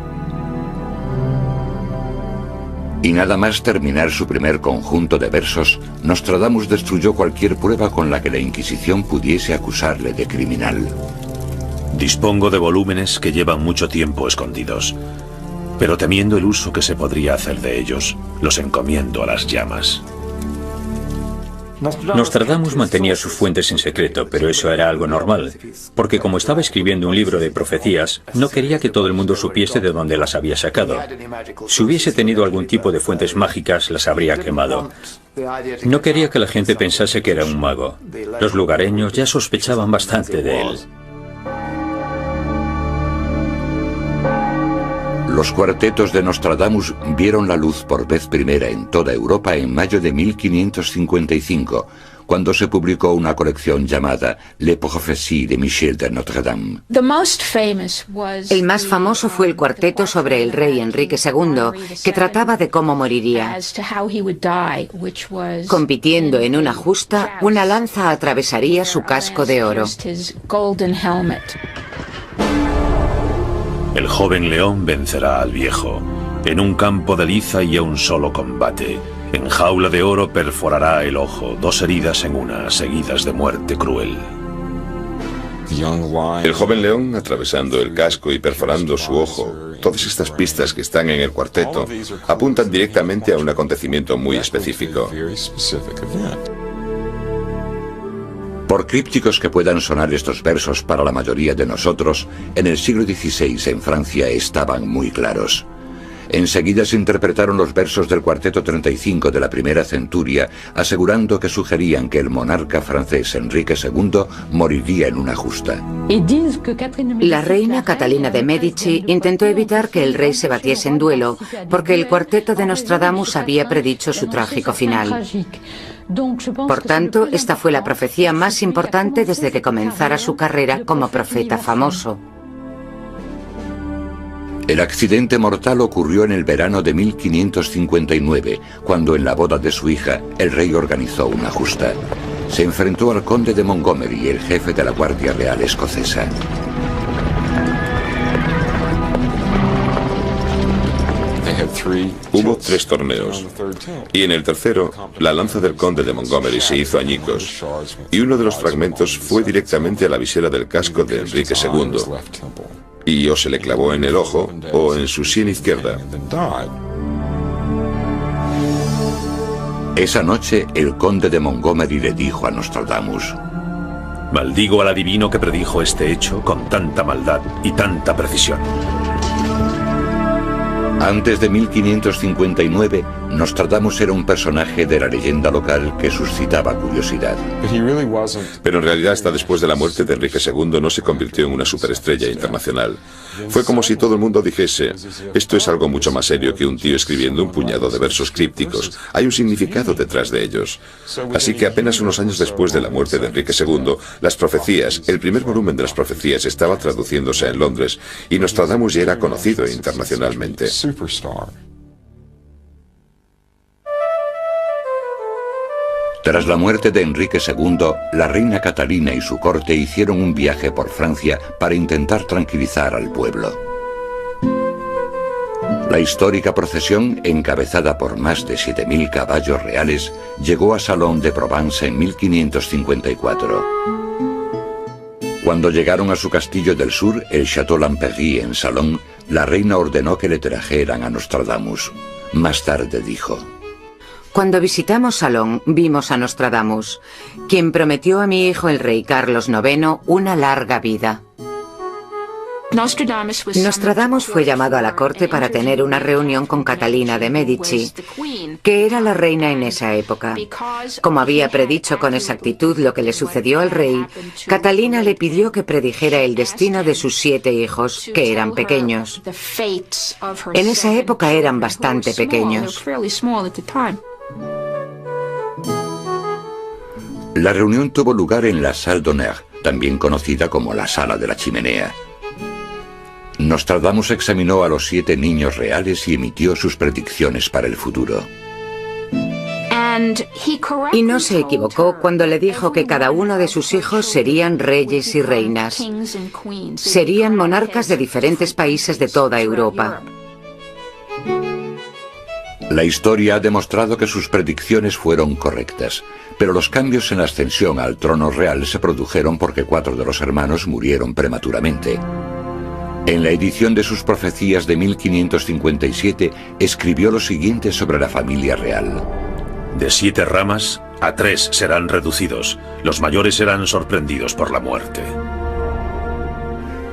Y nada más terminar su primer conjunto de versos, Nostradamus destruyó cualquier prueba con la que la Inquisición pudiese acusarle de criminal. Dispongo de volúmenes que llevan mucho tiempo escondidos, pero temiendo el uso que se podría hacer de ellos, los encomiendo a las llamas. Nostradamus mantenía sus fuentes en secreto, pero eso era algo normal, porque como estaba escribiendo un libro de profecías, no quería que todo el mundo supiese de dónde las había sacado. Si hubiese tenido algún tipo de fuentes mágicas, las habría quemado. No quería que la gente pensase que era un mago. Los lugareños ya sospechaban bastante de él. Los cuartetos de Nostradamus vieron la luz por vez primera en toda Europa en mayo de 1555, cuando se publicó una colección llamada Les Prophéties de Michel de Notre Dame. El más famoso fue el cuarteto sobre el rey Enrique II, que trataba de cómo moriría. Compitiendo en una justa, una lanza atravesaría su casco de oro. El joven león vencerá al viejo. En un campo de liza y a un solo combate. En jaula de oro perforará el ojo, 2 heridas en una, seguidas de muerte cruel. El joven león atravesando el casco y perforando su ojo. Todas estas pistas que están en el cuarteto apuntan directamente a un acontecimiento muy específico. Por crípticos que puedan sonar estos versos para la mayoría de nosotros, en el siglo XVI en Francia estaban muy claros. Enseguida se interpretaron los versos del cuarteto 35 de la primera centuria, asegurando que sugerían que el monarca francés Enrique II moriría en una justa. La reina Catalina de Medici intentó evitar que el rey se batiese en duelo, porque el cuarteto de Nostradamus había predicho su trágico final. Por tanto, esta fue la profecía más importante desde que comenzara su carrera como profeta famoso. El accidente mortal ocurrió en el verano de 1559, cuando en la boda de su hija, el rey organizó una justa. Se enfrentó al conde de Montgomery, el jefe de la Guardia Real escocesa. Hubo 3 torneos, y en el tercero, la lanza del conde de Montgomery se hizo añicos, y uno de los fragmentos fue directamente a la visera del casco de Enrique II, y o se le clavó en el ojo o en su sien izquierda. Esa noche, el conde de Montgomery le dijo a Nostradamus: Maldigo al adivino que predijo este hecho con tanta maldad y tanta precisión. Antes de 1559, Nostradamus era un personaje de la leyenda local que suscitaba curiosidad. Pero en realidad, hasta después de la muerte de Enrique II, no se convirtió en una superestrella internacional. Fue como si todo el mundo dijese: esto es algo mucho más serio que un tío escribiendo un puñado de versos crípticos. Hay un significado detrás de ellos. Así que apenas unos años después de la muerte de Enrique II, las profecías, el primer volumen de las profecías, estaba traduciéndose en Londres, y Nostradamus ya era conocido internacionalmente. Tras la muerte de Enrique II, la reina Catalina y su corte hicieron un viaje por Francia para intentar tranquilizar al pueblo. La histórica procesión, encabezada por más de 7.000 caballos reales, llegó a Salon de Provence en 1554. Cuando llegaron a su castillo del sur, el Château Lamperrie en Salon, la reina ordenó que le trajeran a Nostradamus. Más tarde dijo: Cuando visitamos Salón, vimos a Nostradamus, quien prometió a mi hijo el rey Carlos IX una larga vida. Nostradamus fue llamado a la corte para tener una reunión con Catalina de Medici, que era la reina en esa época. Como había predicho con exactitud lo que le sucedió al rey, Catalina le pidió que predijera el destino de sus 7 hijos, que eran pequeños. En esa época eran bastante pequeños. La reunión tuvo lugar en la Salle d'Honneur, también conocida como la Sala de la Chimenea. Nostradamus examinó a los 7 niños reales y emitió sus predicciones para el futuro. Y no se equivocó cuando le dijo que cada uno de sus hijos serían reyes y reinas. Serían monarcas de diferentes países de toda Europa. La historia ha demostrado que sus predicciones fueron correctas, pero los cambios en la ascensión al trono real se produjeron porque 4 de los hermanos murieron prematuramente. En la edición de sus profecías de 1557, escribió lo siguiente sobre la familia real. De 7 ramas, a 3 serán reducidos. Los mayores serán sorprendidos por la muerte.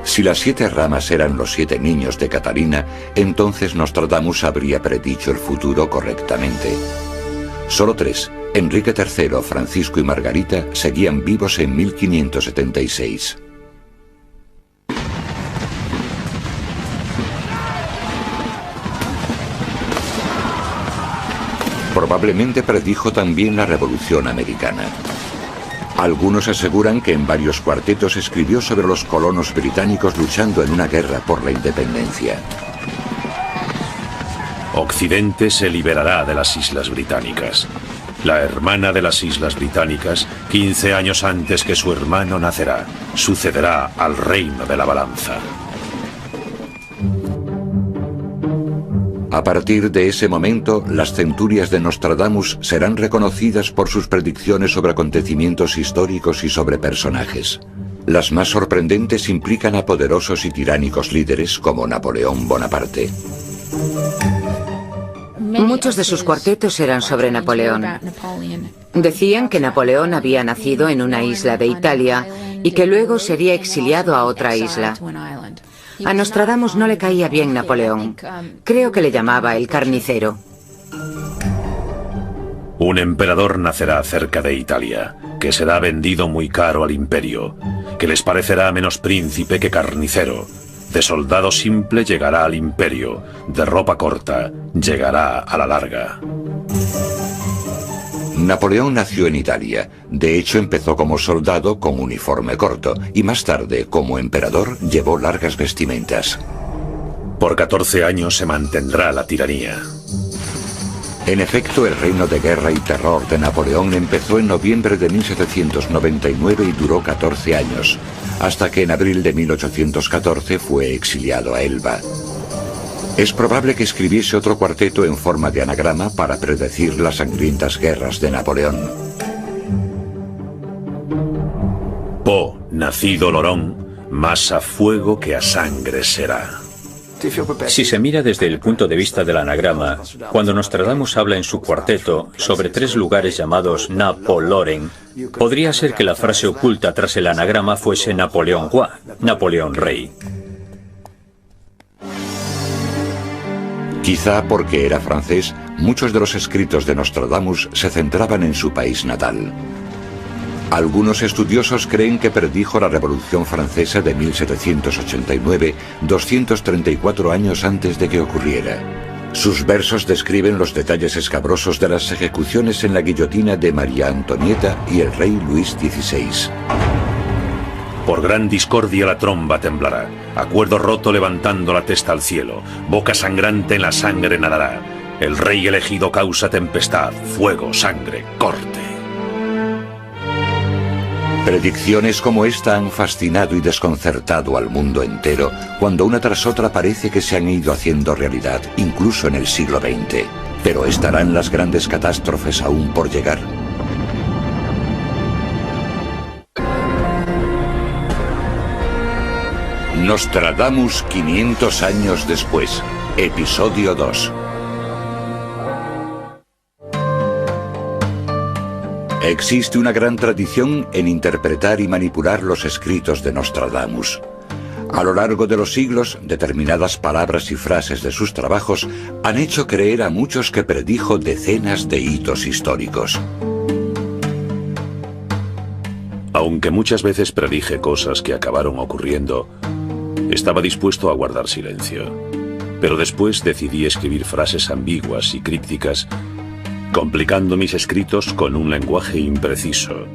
Si las 7 ramas eran los 7 niños de Catalina, entonces Nostradamus habría predicho el futuro correctamente. Solo 3, Enrique III, Francisco y Margarita, seguían vivos en 1576. Probablemente predijo también la Revolución Americana. Algunos aseguran que en varios cuartetos escribió sobre los colonos británicos luchando en una guerra por la independencia. Occidente se liberará de las Islas Británicas. La hermana de las Islas Británicas, 15 años antes que su hermano nacerá, sucederá al reino de la balanza. A partir de ese momento, las centurias de Nostradamus serán reconocidas por sus predicciones sobre acontecimientos históricos y sobre personajes. Las más sorprendentes implican a poderosos y tiránicos líderes como Napoleón Bonaparte. Muchos de sus cuartetos eran sobre Napoleón. Decían que Napoleón había nacido en una isla de Italia y que luego sería exiliado a otra isla. A Nostradamus no le caía bien Napoleón. Creo que le llamaba el carnicero. Un emperador nacerá cerca de Italia, que será vendido muy caro al imperio, que les parecerá menos príncipe que carnicero. De soldado simple llegará al imperio, de ropa corta llegará a la larga. Napoleón nació en Italia. De hecho, empezó como soldado con uniforme corto y más tarde, como emperador, llevó largas vestimentas. Por 14 años se mantendrá la tiranía. En efecto, el reino de guerra y terror de Napoleón empezó en noviembre de 1799 y duró 14 años, hasta que en abril de 1814 fue exiliado a Elba. Es probable que escribiese otro cuarteto en forma de anagrama para predecir las sangrientas guerras de Napoleón. Po, nacido Lorón, más a fuego que a sangre será. Si se mira desde el punto de vista del anagrama, cuando Nostradamus habla en su cuarteto sobre 3 lugares llamados Napoloren, podría ser que la frase oculta tras el anagrama fuese Napoleón Roi, Napoleón Rey. Quizá porque era francés, muchos de los escritos de Nostradamus se centraban en su país natal. Algunos estudiosos creen que predijo la Revolución Francesa de 1789, 234 años antes de que ocurriera. Sus versos describen los detalles escabrosos de las ejecuciones en la guillotina de María Antonieta y el rey Luis XVI. Por gran discordia la tromba temblará, acuerdo roto levantando la testa al cielo, boca sangrante en la sangre nadará. El rey elegido causa tempestad, fuego, sangre, corte. Predicciones como esta han fascinado y desconcertado al mundo entero, cuando una tras otra parece que se han ido haciendo realidad, incluso en el siglo XX. Pero ¿estarán las grandes catástrofes aún por llegar? Nostradamus 500 años después, episodio 2. Existe una gran tradición en interpretar y manipular los escritos de Nostradamus. A lo largo de los siglos, determinadas palabras y frases de sus trabajos han hecho creer a muchos que predijo decenas de hitos históricos. Aunque muchas veces predije cosas que acabaron ocurriendo, estaba dispuesto a guardar silencio. Pero después decidí escribir frases ambiguas y crípticas, complicando mis escritos con un lenguaje impreciso,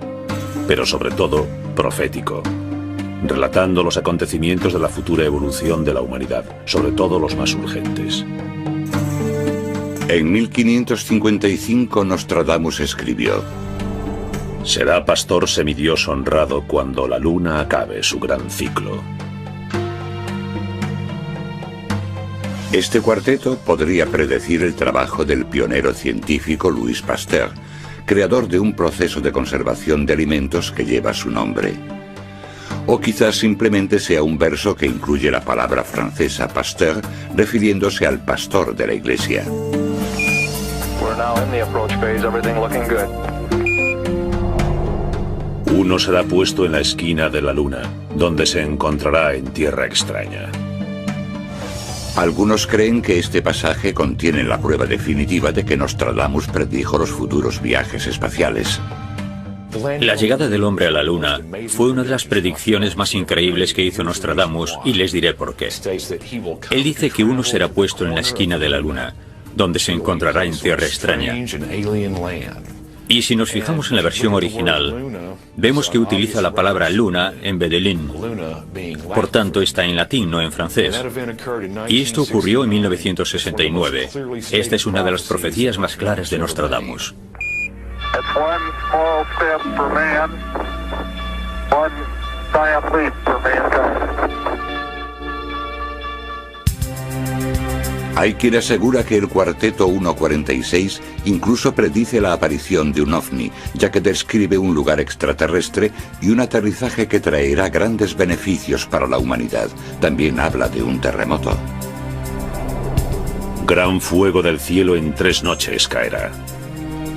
pero sobre todo profético, relatando los acontecimientos de la futura evolución de la humanidad, sobre todo los más urgentes. En 1555 Nostradamus escribió: será pastor semidios honrado cuando la luna acabe su gran ciclo. Este cuarteto podría predecir el trabajo del pionero científico Louis Pasteur, creador de un proceso de conservación de alimentos que lleva su nombre. O quizás simplemente sea un verso que incluye la palabra francesa pasteur, refiriéndose al pastor de la iglesia. Uno será puesto en la esquina de la luna, donde se encontrará en tierra extraña. Algunos creen que este pasaje contiene la prueba definitiva de que Nostradamus predijo los futuros viajes espaciales. La llegada del hombre a la luna fue una de las predicciones más increíbles que hizo Nostradamus, y les diré por qué. Él dice que uno será puesto en la esquina de la luna, donde se encontrará en tierra extraña. Y si nos fijamos en la versión original, vemos que utiliza la palabra luna en vez de lin. Por tanto, está en latín, no en francés. Y esto ocurrió en 1969. Esta es una de las profecías más claras de Nostradamus. Hay quien asegura que el cuarteto 146 incluso predice la aparición de un ovni, ya que describe un lugar extraterrestre y un aterrizaje que traerá grandes beneficios para la humanidad. También habla de un terremoto. Gran fuego del cielo en 3 noches caerá.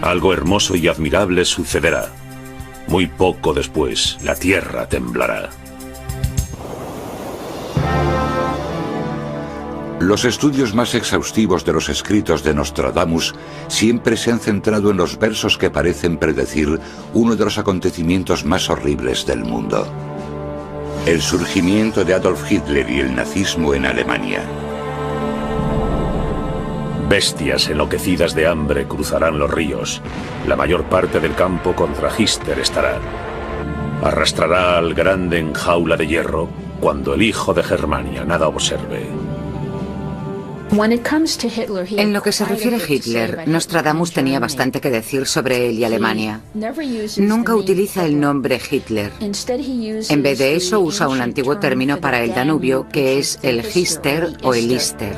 Algo hermoso y admirable sucederá. Muy poco después, la tierra temblará. Los estudios más exhaustivos de los escritos de Nostradamus siempre se han centrado en los versos que parecen predecir uno de los acontecimientos más horribles del mundo: el surgimiento de Adolf Hitler y el nazismo en Alemania. Bestias enloquecidas de hambre cruzarán los ríos. La mayor parte del campo contra Hitler estará. Arrastrará al grande en jaula de hierro cuando el hijo de Germania nada observe. En lo que se refiere a Hitler, Nostradamus tenía bastante que decir sobre él y Alemania. Nunca utiliza el nombre Hitler. En vez de eso, usa un antiguo término para el Danubio, que es el Hister o el Ister.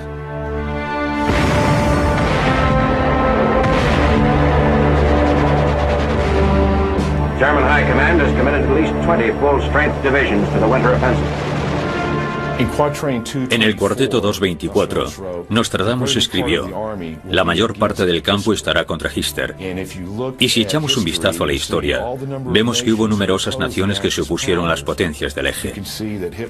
German High Command has committed at least 20 full-strength divisions to the winter offensive. En el cuarteto 224, Nostradamus escribió: la mayor parte del campo estará contra Hitler. Y si echamos un vistazo a la historia, vemos que hubo numerosas naciones que se opusieron a las potencias del eje.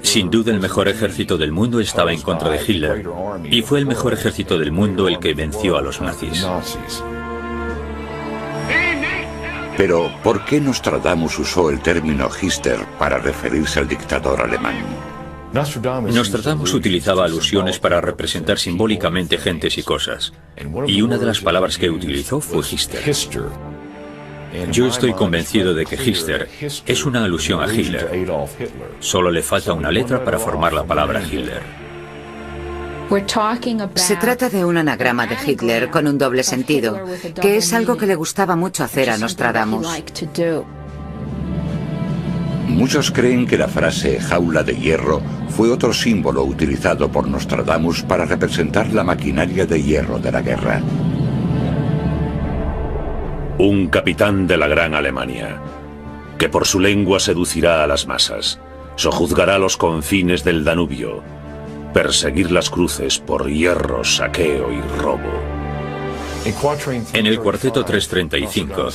Sin duda el mejor ejército del mundo estaba en contra de Hitler, y fue el mejor ejército del mundo el que venció a los nazis. Pero, ¿por qué Nostradamus usó el término Hitler para referirse al dictador alemán? Nostradamus utilizaba alusiones para representar simbólicamente gentes y cosas, y una de las palabras que utilizó fue Hitler. Yo estoy convencido de que Hitler es una alusión a Hitler. Solo le falta una letra para formar la palabra Hitler. Se trata de un anagrama de Hitler con un doble sentido, que es algo que le gustaba mucho hacer a Nostradamus. Muchos creen que la frase jaula de hierro fue otro símbolo utilizado por Nostradamus para representar la maquinaria de hierro de la guerra. Un capitán de la Gran Alemania, que por su lengua seducirá a las masas, sojuzgará los confines del Danubio, perseguir las cruces por hierro, saqueo y robo. En el cuarteto 335,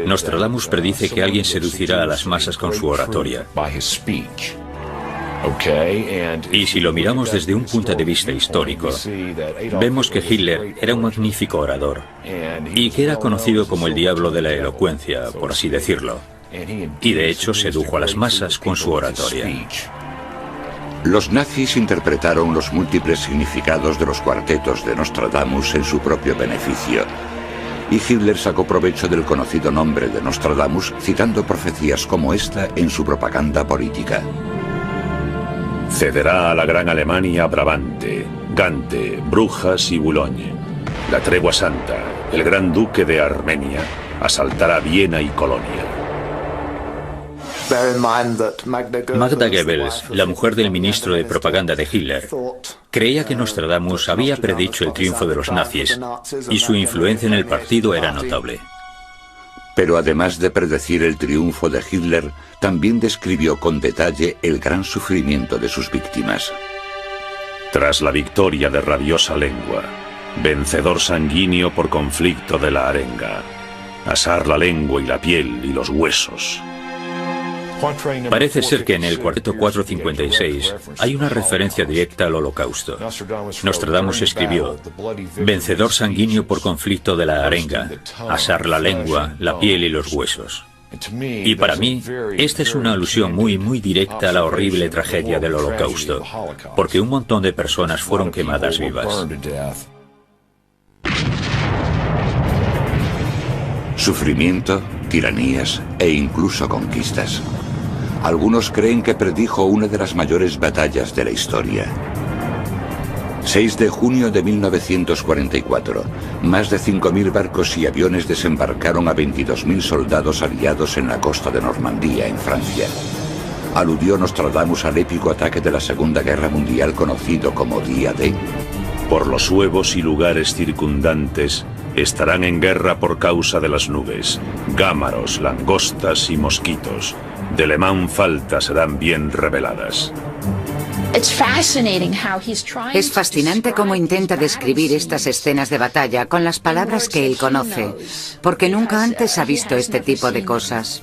Nostradamus predice que alguien seducirá a las masas con su oratoria. Y si lo miramos desde un punto de vista histórico, vemos que Hitler era un magnífico orador y que era conocido como el diablo de la elocuencia, por así decirlo. Y de hecho sedujo a las masas con su oratoria. Los nazis interpretaron los múltiples significados de los cuartetos de Nostradamus en su propio beneficio. Y Hitler sacó provecho del conocido nombre de Nostradamus, citando profecías como esta en su propaganda política. Cederá a la Gran Alemania Brabante, Gante, Brujas y Boulogne. La tregua santa, el gran duque de Armenia, asaltará Viena y Colonia. Magda Goebbels, la mujer del ministro de propaganda de Hitler, creía que Nostradamus había predicho el triunfo de los nazis y su influencia en el partido era notable. Pero además de predecir el triunfo de Hitler, también describió con detalle el gran sufrimiento de sus víctimas. Tras la victoria de rabiosa lengua, vencedor sanguíneo por conflicto de la arenga, asar la lengua y la piel y los huesos. Parece ser que en el cuarteto 456 hay una referencia directa al Holocausto. Nostradamus escribió: vencedor sanguíneo por conflicto de la arenga, asar la lengua, la piel y los huesos. Y para mí, esta es una alusión muy directa a la horrible tragedia del Holocausto, porque un montón de personas fueron quemadas vivas. Sufrimiento, tiranías e incluso conquistas. Algunos creen que predijo una de las mayores batallas de la historia. 6 de junio de 1944. Más de 5.000 barcos y aviones desembarcaron a 22.000 soldados aliados en la costa de Normandía, en Francia. Aludió Nostradamus al épico ataque de la Segunda Guerra Mundial conocido como Día D. Por los huevos y lugares circundantes estarán en guerra por causa de las nubes, gámaros, langostas y mosquitos. De Le Mans falta serán bien reveladas. Es fascinante cómo intenta describir estas escenas de batalla con las palabras que él conoce, porque nunca antes ha visto este tipo de cosas.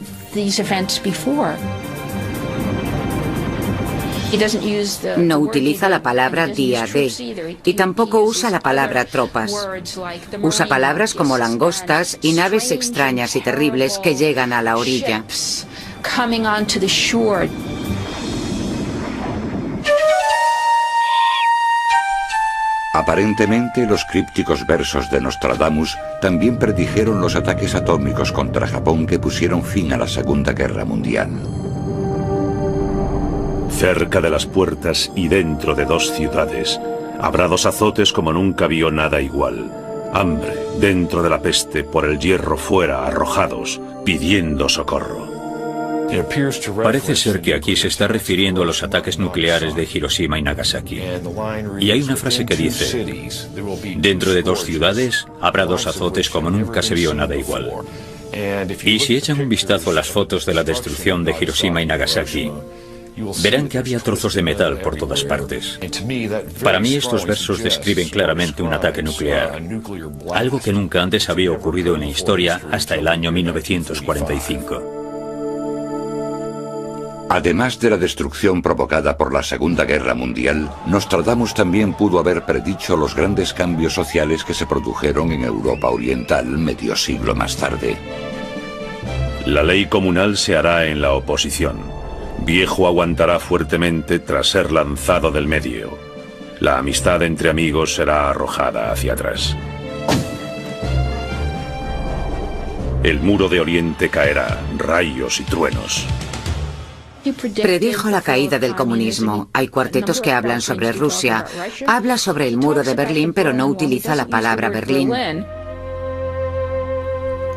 No utiliza la palabra día D y tampoco usa la palabra tropas. Usa palabras como langostas y naves extrañas y terribles que llegan a la orilla. Aparentemente, los crípticos versos de Nostradamus también predijeron los ataques atómicos contra Japón que pusieron fin a la Segunda Guerra Mundial. Cerca de las puertas y dentro de 2 ciudades, habrá 2 azotes como nunca vio nada igual. Hambre dentro de la peste, por el hierro fuera, arrojados, pidiendo socorro. Parece ser que aquí se está refiriendo a los ataques nucleares de Hiroshima y Nagasaki. Y hay una frase que dice: dentro de 2 ciudades habrá 2 azotes como nunca se vio nada igual. Y si echan un vistazo a las fotos de la destrucción de Hiroshima y Nagasaki, verán que había trozos de metal por todas partes. Para mí estos versos describen claramente un ataque nuclear, algo que nunca antes había ocurrido en la historia hasta el año 1945. Además de la destrucción provocada por la Segunda Guerra Mundial, Nostradamus también pudo haber predicho los grandes cambios sociales que se produjeron en Europa Oriental medio siglo más tarde. La ley comunal se hará en la oposición. Viejo aguantará fuertemente tras ser lanzado del medio. La amistad entre amigos será arrojada hacia atrás. El muro de Oriente caerá, rayos y truenos. Predijo la caída del comunismo. Hay cuartetos que hablan sobre Rusia. Habla sobre el muro de Berlín, pero no utiliza la palabra Berlín.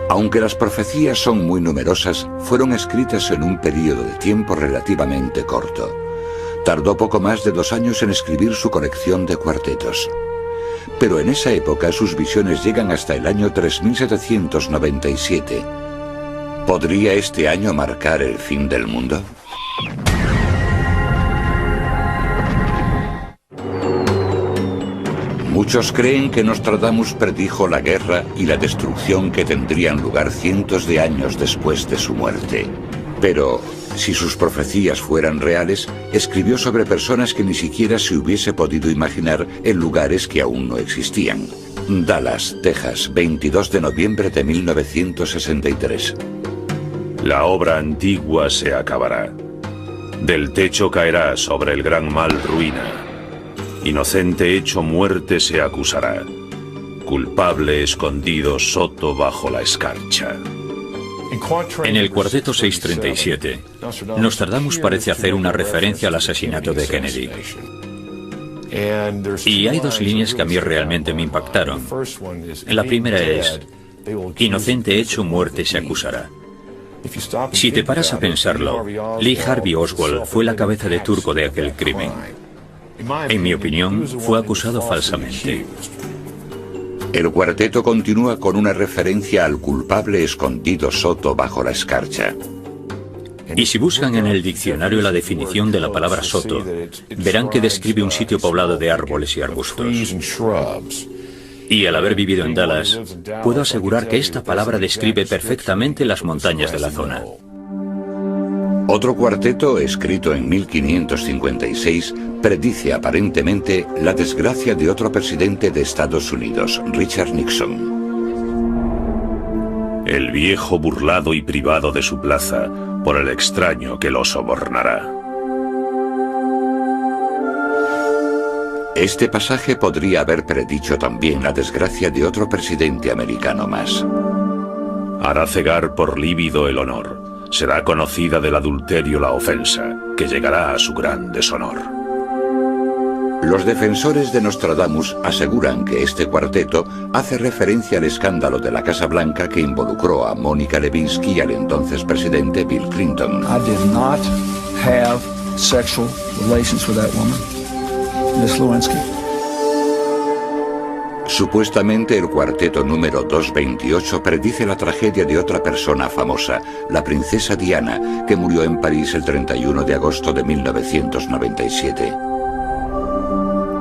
Aunque las profecías son muy numerosas, fueron escritas en un periodo de tiempo relativamente corto. Tardó poco más de 2 años en escribir su colección de cuartetos. Pero en esa época sus visiones llegan hasta el año 3797. ¿Podría este año marcar el fin del mundo? Muchos creen que Nostradamus predijo la guerra y la destrucción que tendrían lugar cientos de años después de su muerte. Pero, si sus profecías fueran reales, escribió sobre personas que ni siquiera se hubiese podido imaginar en lugares que aún no existían. Dallas, Texas, 22 de noviembre de 1963. La obra antigua se acabará. Del techo caerá sobre el gran mal ruina. Inocente hecho muerte se acusará. Culpable escondido soto bajo la escarcha. En el cuarteto 637, Nostradamus parece hacer una referencia al asesinato de Kennedy. Y hay 2 líneas que a mí realmente me impactaron. La primera es: inocente hecho muerte se acusará. Si te paras a pensarlo, Lee Harvey Oswald fue la cabeza de turco de aquel crimen. En mi opinión, fue acusado falsamente. El cuarteto continúa con una referencia al culpable escondido soto bajo la escarcha. Y si buscan en el diccionario la definición de la palabra soto, verán que describe un sitio poblado de árboles y arbustos. Y al haber vivido en Dallas, puedo asegurar que esta palabra describe perfectamente las montañas de la zona. Otro cuarteto, escrito en 1556, predice aparentemente la desgracia de otro presidente de Estados Unidos, Richard Nixon. El viejo burlado y privado de su plaza por el extraño que lo sobornará. Este pasaje podría haber predicho también la desgracia de otro presidente americano más. Hará cegar por lívido el honor. Será conocida del adulterio la ofensa, que llegará a su gran deshonor. Los defensores de Nostradamus aseguran que este cuarteto hace referencia al escándalo de la Casa Blanca que involucró a Mónica Lewinsky y al entonces presidente Bill Clinton. I did not have sexual relations with that woman, Miss Lewinsky. Supuestamente el cuarteto número 228 predice la tragedia de otra persona famosa, la princesa Diana, que murió en París el 31 de agosto de 1997.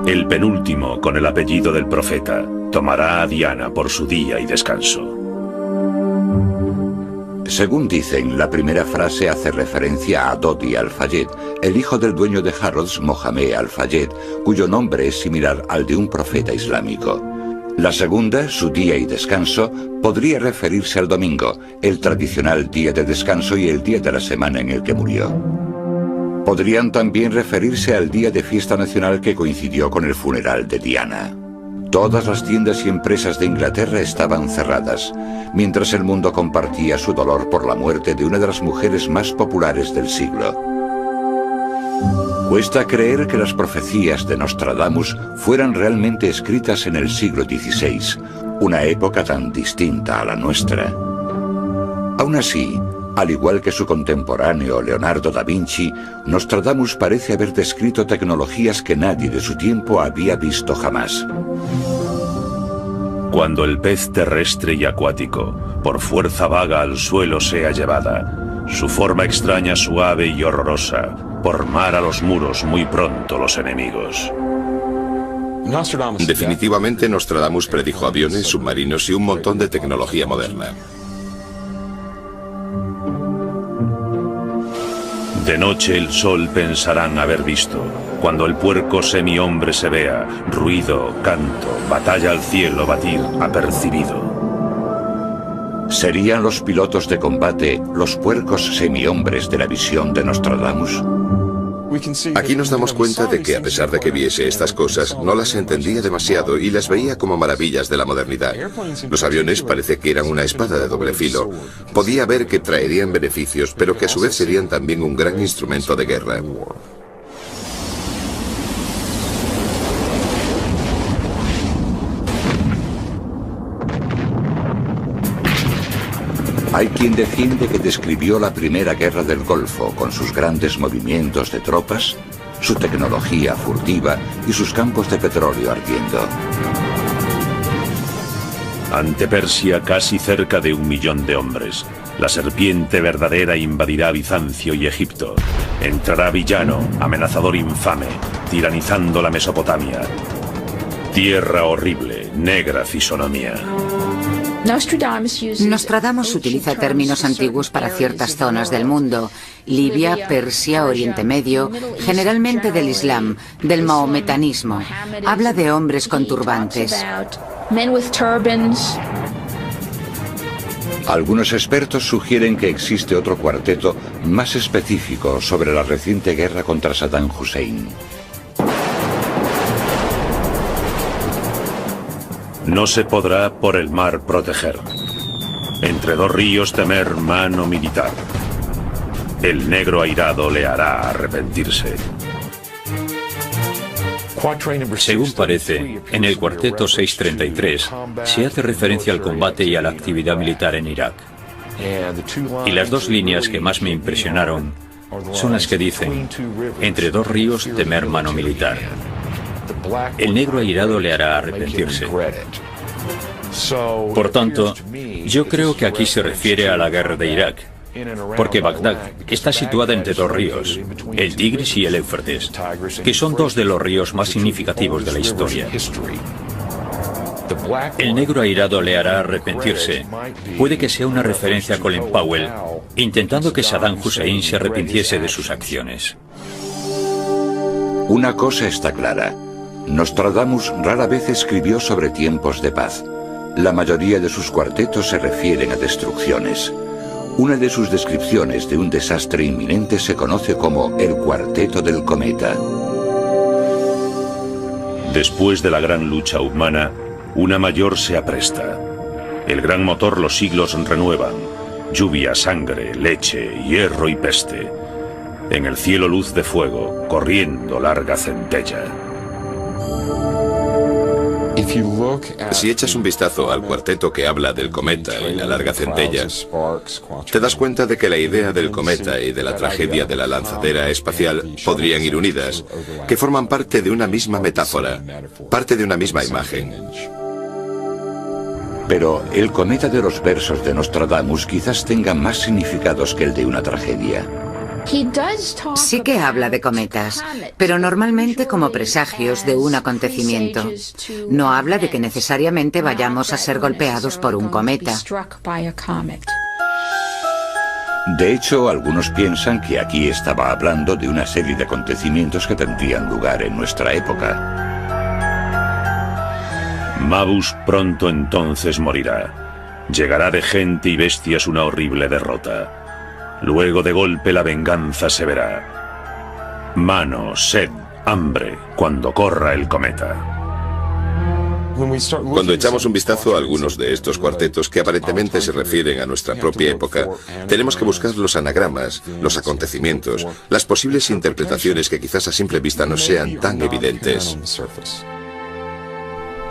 El penúltimo, con el apellido del profeta, tomará a Diana por su día y descanso. Según dicen, la primera frase hace referencia a Dodi Al-Fayed, el hijo del dueño de Harrods, Mohamed Al-Fayed, cuyo nombre es similar al de un profeta islámico. La segunda, su día y descanso, podría referirse al domingo, el tradicional día de descanso y el día de la semana en el que murió. Podrían también referirse al día de fiesta nacional que coincidió con el funeral de Diana. Todas las tiendas y empresas de Inglaterra estaban cerradas, mientras el mundo compartía su dolor por la muerte de una de las mujeres más populares del siglo. Cuesta creer que las profecías de Nostradamus fueran realmente escritas en el siglo XVI, una época tan distinta a la nuestra. Aún así, al igual que su contemporáneo Leonardo da Vinci, Nostradamus parece haber descrito tecnologías que nadie de su tiempo había visto jamás. Cuando el pez terrestre y acuático, por fuerza vaga al suelo sea llevada, su forma extraña, suave y horrorosa, por mar a los muros muy pronto los enemigos. Definitivamente Nostradamus predijo aviones, submarinos y un montón de tecnología moderna. De noche el sol pensarán haber visto, cuando el puerco semi-hombre se vea, ruido, canto, batalla al cielo, batir, apercibido. ¿Serían los pilotos de combate los puercos semi-hombres de la visión de Nostradamus? Aquí nos damos cuenta de que a pesar de que viese estas cosas, no las entendía demasiado y las veía como maravillas de la modernidad. Los aviones parece que eran una espada de doble filo. Podía ver que traerían beneficios, pero que a su vez serían también un gran instrumento de guerra. Hay quien defiende que describió la primera guerra del Golfo con sus grandes movimientos de tropas, su tecnología furtiva y sus campos de petróleo ardiendo. Ante Persia casi cerca de 1 millón de hombres. La serpiente verdadera invadirá Bizancio y Egipto. Entrará villano, amenazador infame, tiranizando la Mesopotamia. Tierra horrible, negra fisonomía. Nostradamus utiliza términos antiguos para ciertas zonas del mundo: Libia, Persia, Oriente Medio, generalmente del Islam, del mahometanismo. Habla de hombres con turbantes. Algunos expertos sugieren que existe otro cuarteto más específico sobre la reciente guerra contra Saddam Hussein. No se podrá por el mar proteger. Entre 2 ríos temer mano militar. El negro airado le hará arrepentirse. Según parece, en el cuarteto 633 se hace referencia al combate y a la actividad militar en Irak. Y las 2 líneas que más me impresionaron son las que dicen: entre 2 ríos temer mano militar. El negro airado le hará arrepentirse. Por tanto, yo creo que aquí se refiere a la guerra de Irak, porque Bagdad está situada entre 2 ríos, el Tigris y el Éufrates, que son 2 de los ríos más significativos de la historia. El negro airado le hará arrepentirse. Puede que sea una referencia a Colin Powell, intentando que Saddam Hussein se arrepintiese de sus acciones. Una cosa está clara: Nostradamus rara vez escribió sobre tiempos de paz. La mayoría de sus cuartetos se refieren a destrucciones. Una de sus descripciones de un desastre inminente se conoce como el Cuarteto del Cometa. Después de la gran lucha humana, una mayor se apresta. El gran motor los siglos renuevan. Lluvia, sangre, leche, hierro y peste. En el cielo luz de fuego, corriendo larga centella. Si echas un vistazo al cuarteto que habla del cometa y la larga centella, te das cuenta de que la idea del cometa y de la tragedia de la lanzadera espacial podrían ir unidas, que forman parte de una misma metáfora, parte de una misma imagen. Pero el cometa de los versos de Nostradamus quizás tenga más significados que el de una tragedia. Sí que habla de cometas, pero normalmente como presagios de un acontecimiento. No habla de que necesariamente vayamos a ser golpeados por un cometa. De hecho, algunos piensan que aquí estaba hablando de una serie de acontecimientos que tendrían lugar en nuestra época. Mabus pronto entonces morirá. Llegará de gente y bestias una horrible derrota. Luego de golpe la venganza se verá. Mano, sed, hambre, cuando corra el cometa. Cuando echamos un vistazo a algunos de estos cuartetos que aparentemente se refieren a nuestra propia época, tenemos que buscar los anagramas, los acontecimientos, las posibles interpretaciones que quizás a simple vista no sean tan evidentes.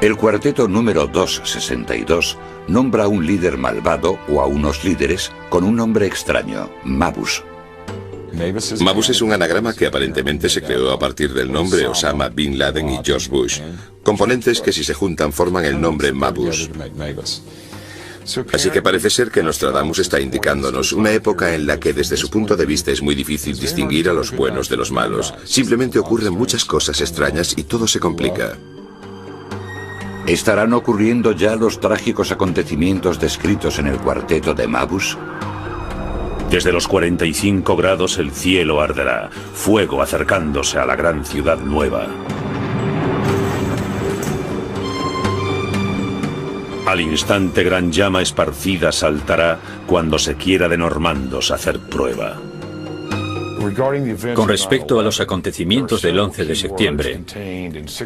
El cuarteto número 262 nombra a un líder malvado o a unos líderes con un nombre extraño: Mabus. Mabus es un anagrama que aparentemente se creó a partir del nombre Osama Bin Laden y George Bush, componentes que si se juntan forman el nombre Mabus. Así que parece ser que Nostradamus está indicándonos una época en la que desde su punto de vista es muy difícil distinguir a los buenos de los malos. Simplemente ocurren muchas cosas extrañas y todo se complica. ¿Estarán ocurriendo ya los trágicos acontecimientos descritos en el cuarteto de Mabus? Desde los 45 grados el cielo arderá, fuego acercándose a la gran ciudad nueva. Al instante gran llama esparcida saltará cuando se quiera de normandos hacer prueba. Con respecto a los acontecimientos del 11 de septiembre,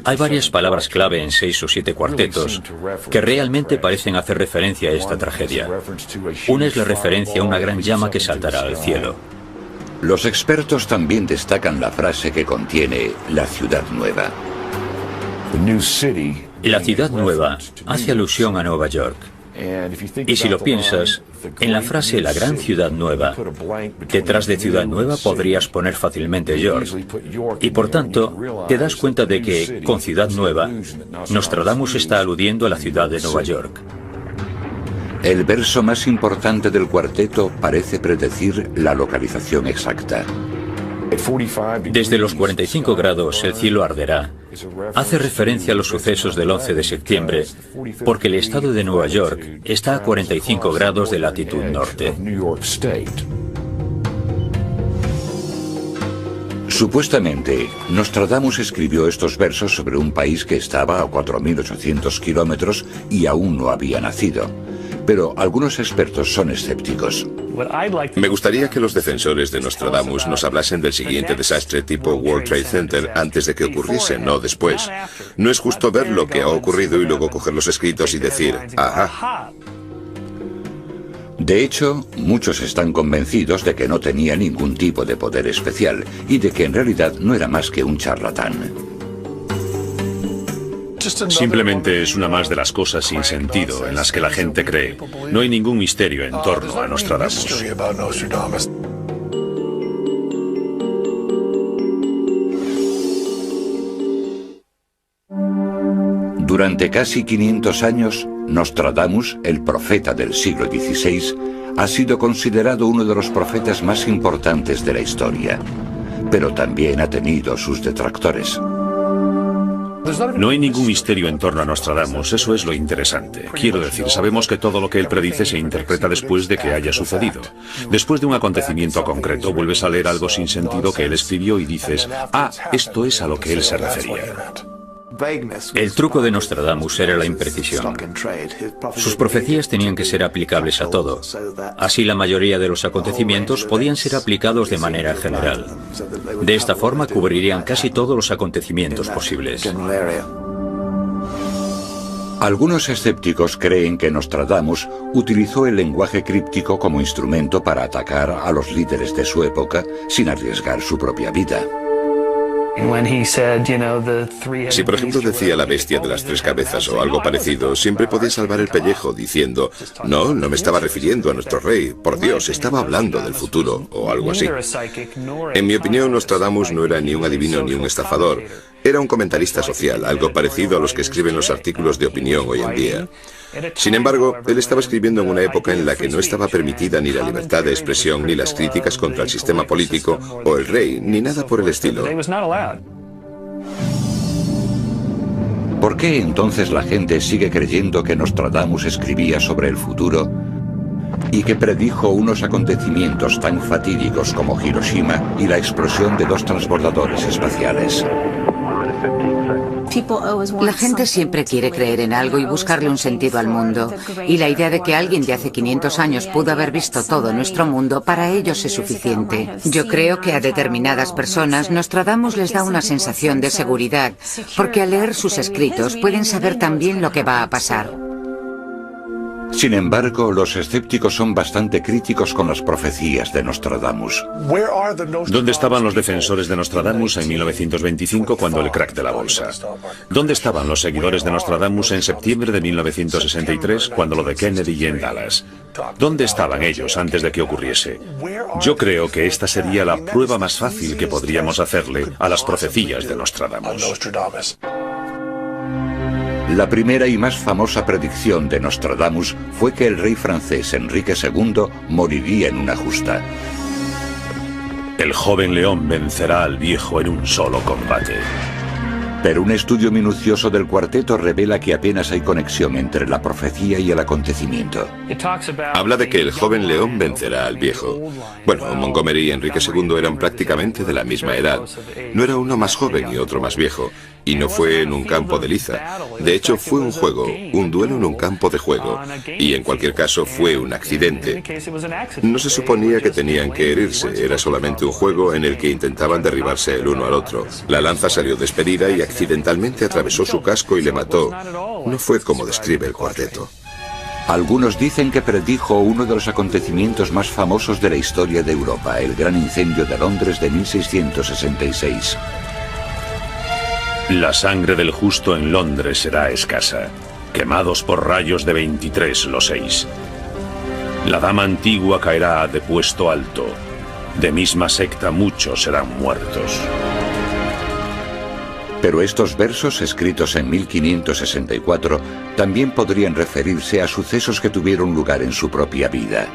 hay varias palabras clave en 6 o 7 cuartetos que realmente parecen hacer referencia a esta tragedia. Una es la referencia a una gran llama que saltará al cielo. Los expertos también destacan la frase que contiene la ciudad nueva. La ciudad nueva hace alusión a Nueva York. Y si lo piensas, en la frase la gran ciudad nueva, detrás de ciudad nueva podrías poner fácilmente York. Y por tanto, te das cuenta de que, con ciudad nueva, Nostradamus está aludiendo a la ciudad de Nueva York. El verso más importante del cuarteto parece predecir la localización exacta. Desde los 45 grados el cielo arderá. Hace referencia a los sucesos del 11 de septiembre, porque el estado de Nueva York está a 45 grados de latitud norte. Supuestamente, Nostradamus escribió estos versos sobre un país que estaba a 4.800 kilómetros y aún no había nacido. Pero algunos expertos son escépticos. Me gustaría que los defensores de Nostradamus nos hablasen del siguiente desastre tipo World Trade Center antes de que ocurriese, no después. No es justo ver lo que ha ocurrido y luego coger los escritos y decir, ajá. De hecho, muchos están convencidos de que no tenía ningún tipo de poder especial y de que en realidad no era más que un charlatán. Simplemente es una más de las cosas sin sentido en las que la gente cree. No hay ningún misterio en torno a Nostradamus. Durante casi 500 años, Nostradamus, el profeta del siglo XVI, ha sido considerado uno de los profetas más importantes de la historia. Pero también ha tenido sus detractores. No hay ningún misterio en torno a Nostradamus, eso es lo interesante. Quiero decir, sabemos que todo lo que él predice se interpreta después de que haya sucedido. Después de un acontecimiento concreto, vuelves a leer algo sin sentido que él escribió y dices, ah, esto es a lo que él se refería. El truco de Nostradamus era la imprecisión. Sus profecías tenían que ser aplicables a todo. Así la mayoría de los acontecimientos podían ser aplicados de manera general. De esta forma cubrirían casi todos los acontecimientos posibles. Algunos escépticos creen que Nostradamus utilizó el lenguaje críptico como instrumento para atacar a los líderes de su época sin arriesgar su propia vida. Si por ejemplo decía la bestia de las 3 cabezas o algo parecido, siempre podía salvar el pellejo diciendo, no me estaba refiriendo a nuestro rey, por Dios, estaba hablando del futuro, o algo así. En mi opinión, Nostradamus no era ni un adivino ni un estafador, era un comentarista social, algo parecido a los que escriben los artículos de opinión hoy en día. Sin embargo, él estaba escribiendo en una época en la que no estaba permitida ni la libertad de expresión, ni las críticas contra el sistema político, o el rey, ni nada por el estilo. ¿Por qué entonces la gente sigue creyendo que Nostradamus escribía sobre el futuro y que predijo unos acontecimientos tan fatídicos como Hiroshima y la explosión de 2 transbordadores espaciales? La gente siempre quiere creer en algo y buscarle un sentido al mundo. Y la idea de que alguien de hace 500 años pudo haber visto todo nuestro mundo, para ellos es suficiente. Yo creo que a determinadas personas Nostradamus les da una sensación de seguridad, porque al leer sus escritos pueden saber también lo que va a pasar. Sin embargo, los escépticos son bastante críticos con las profecías de Nostradamus. ¿Dónde estaban los defensores de Nostradamus en 1925 cuando el crack de la bolsa? ¿Dónde estaban los seguidores de Nostradamus en septiembre de 1963 cuando lo de Kennedy y en Dallas? ¿Dónde estaban ellos antes de que ocurriese? Yo creo que esta sería la prueba más fácil que podríamos hacerle a las profecías de Nostradamus. La primera y más famosa predicción de Nostradamus fue que el rey francés Enrique II moriría en una justa. El joven león vencerá al viejo en un solo combate. Pero un estudio minucioso del cuarteto revela que apenas hay conexión entre la profecía y el acontecimiento. Habla de que el joven león vencerá al viejo. Bueno, Montgomery y Enrique II eran prácticamente de la misma edad. No era uno más joven y otro más viejo. Y no fue en un campo de liza. De hecho, fue un juego, un duelo en un campo de juego. Y en cualquier caso fue un accidente. No se suponía que tenían que herirse. Era solamente un juego en el que intentaban derribarse el uno al otro. La lanza salió despedida y accidentalmente atravesó su casco y le mató. No fue como describe el cuarteto. Algunos dicen que predijo uno de los acontecimientos más famosos de la historia de Europa, el gran incendio de Londres de 1666. La sangre del justo en Londres será escasa, quemados por rayos de 23 los 6. La dama antigua caerá de puesto alto, de misma secta muchos serán muertos. Pero estos versos, escritos en 1564, también podrían referirse a sucesos que tuvieron lugar en su propia vida.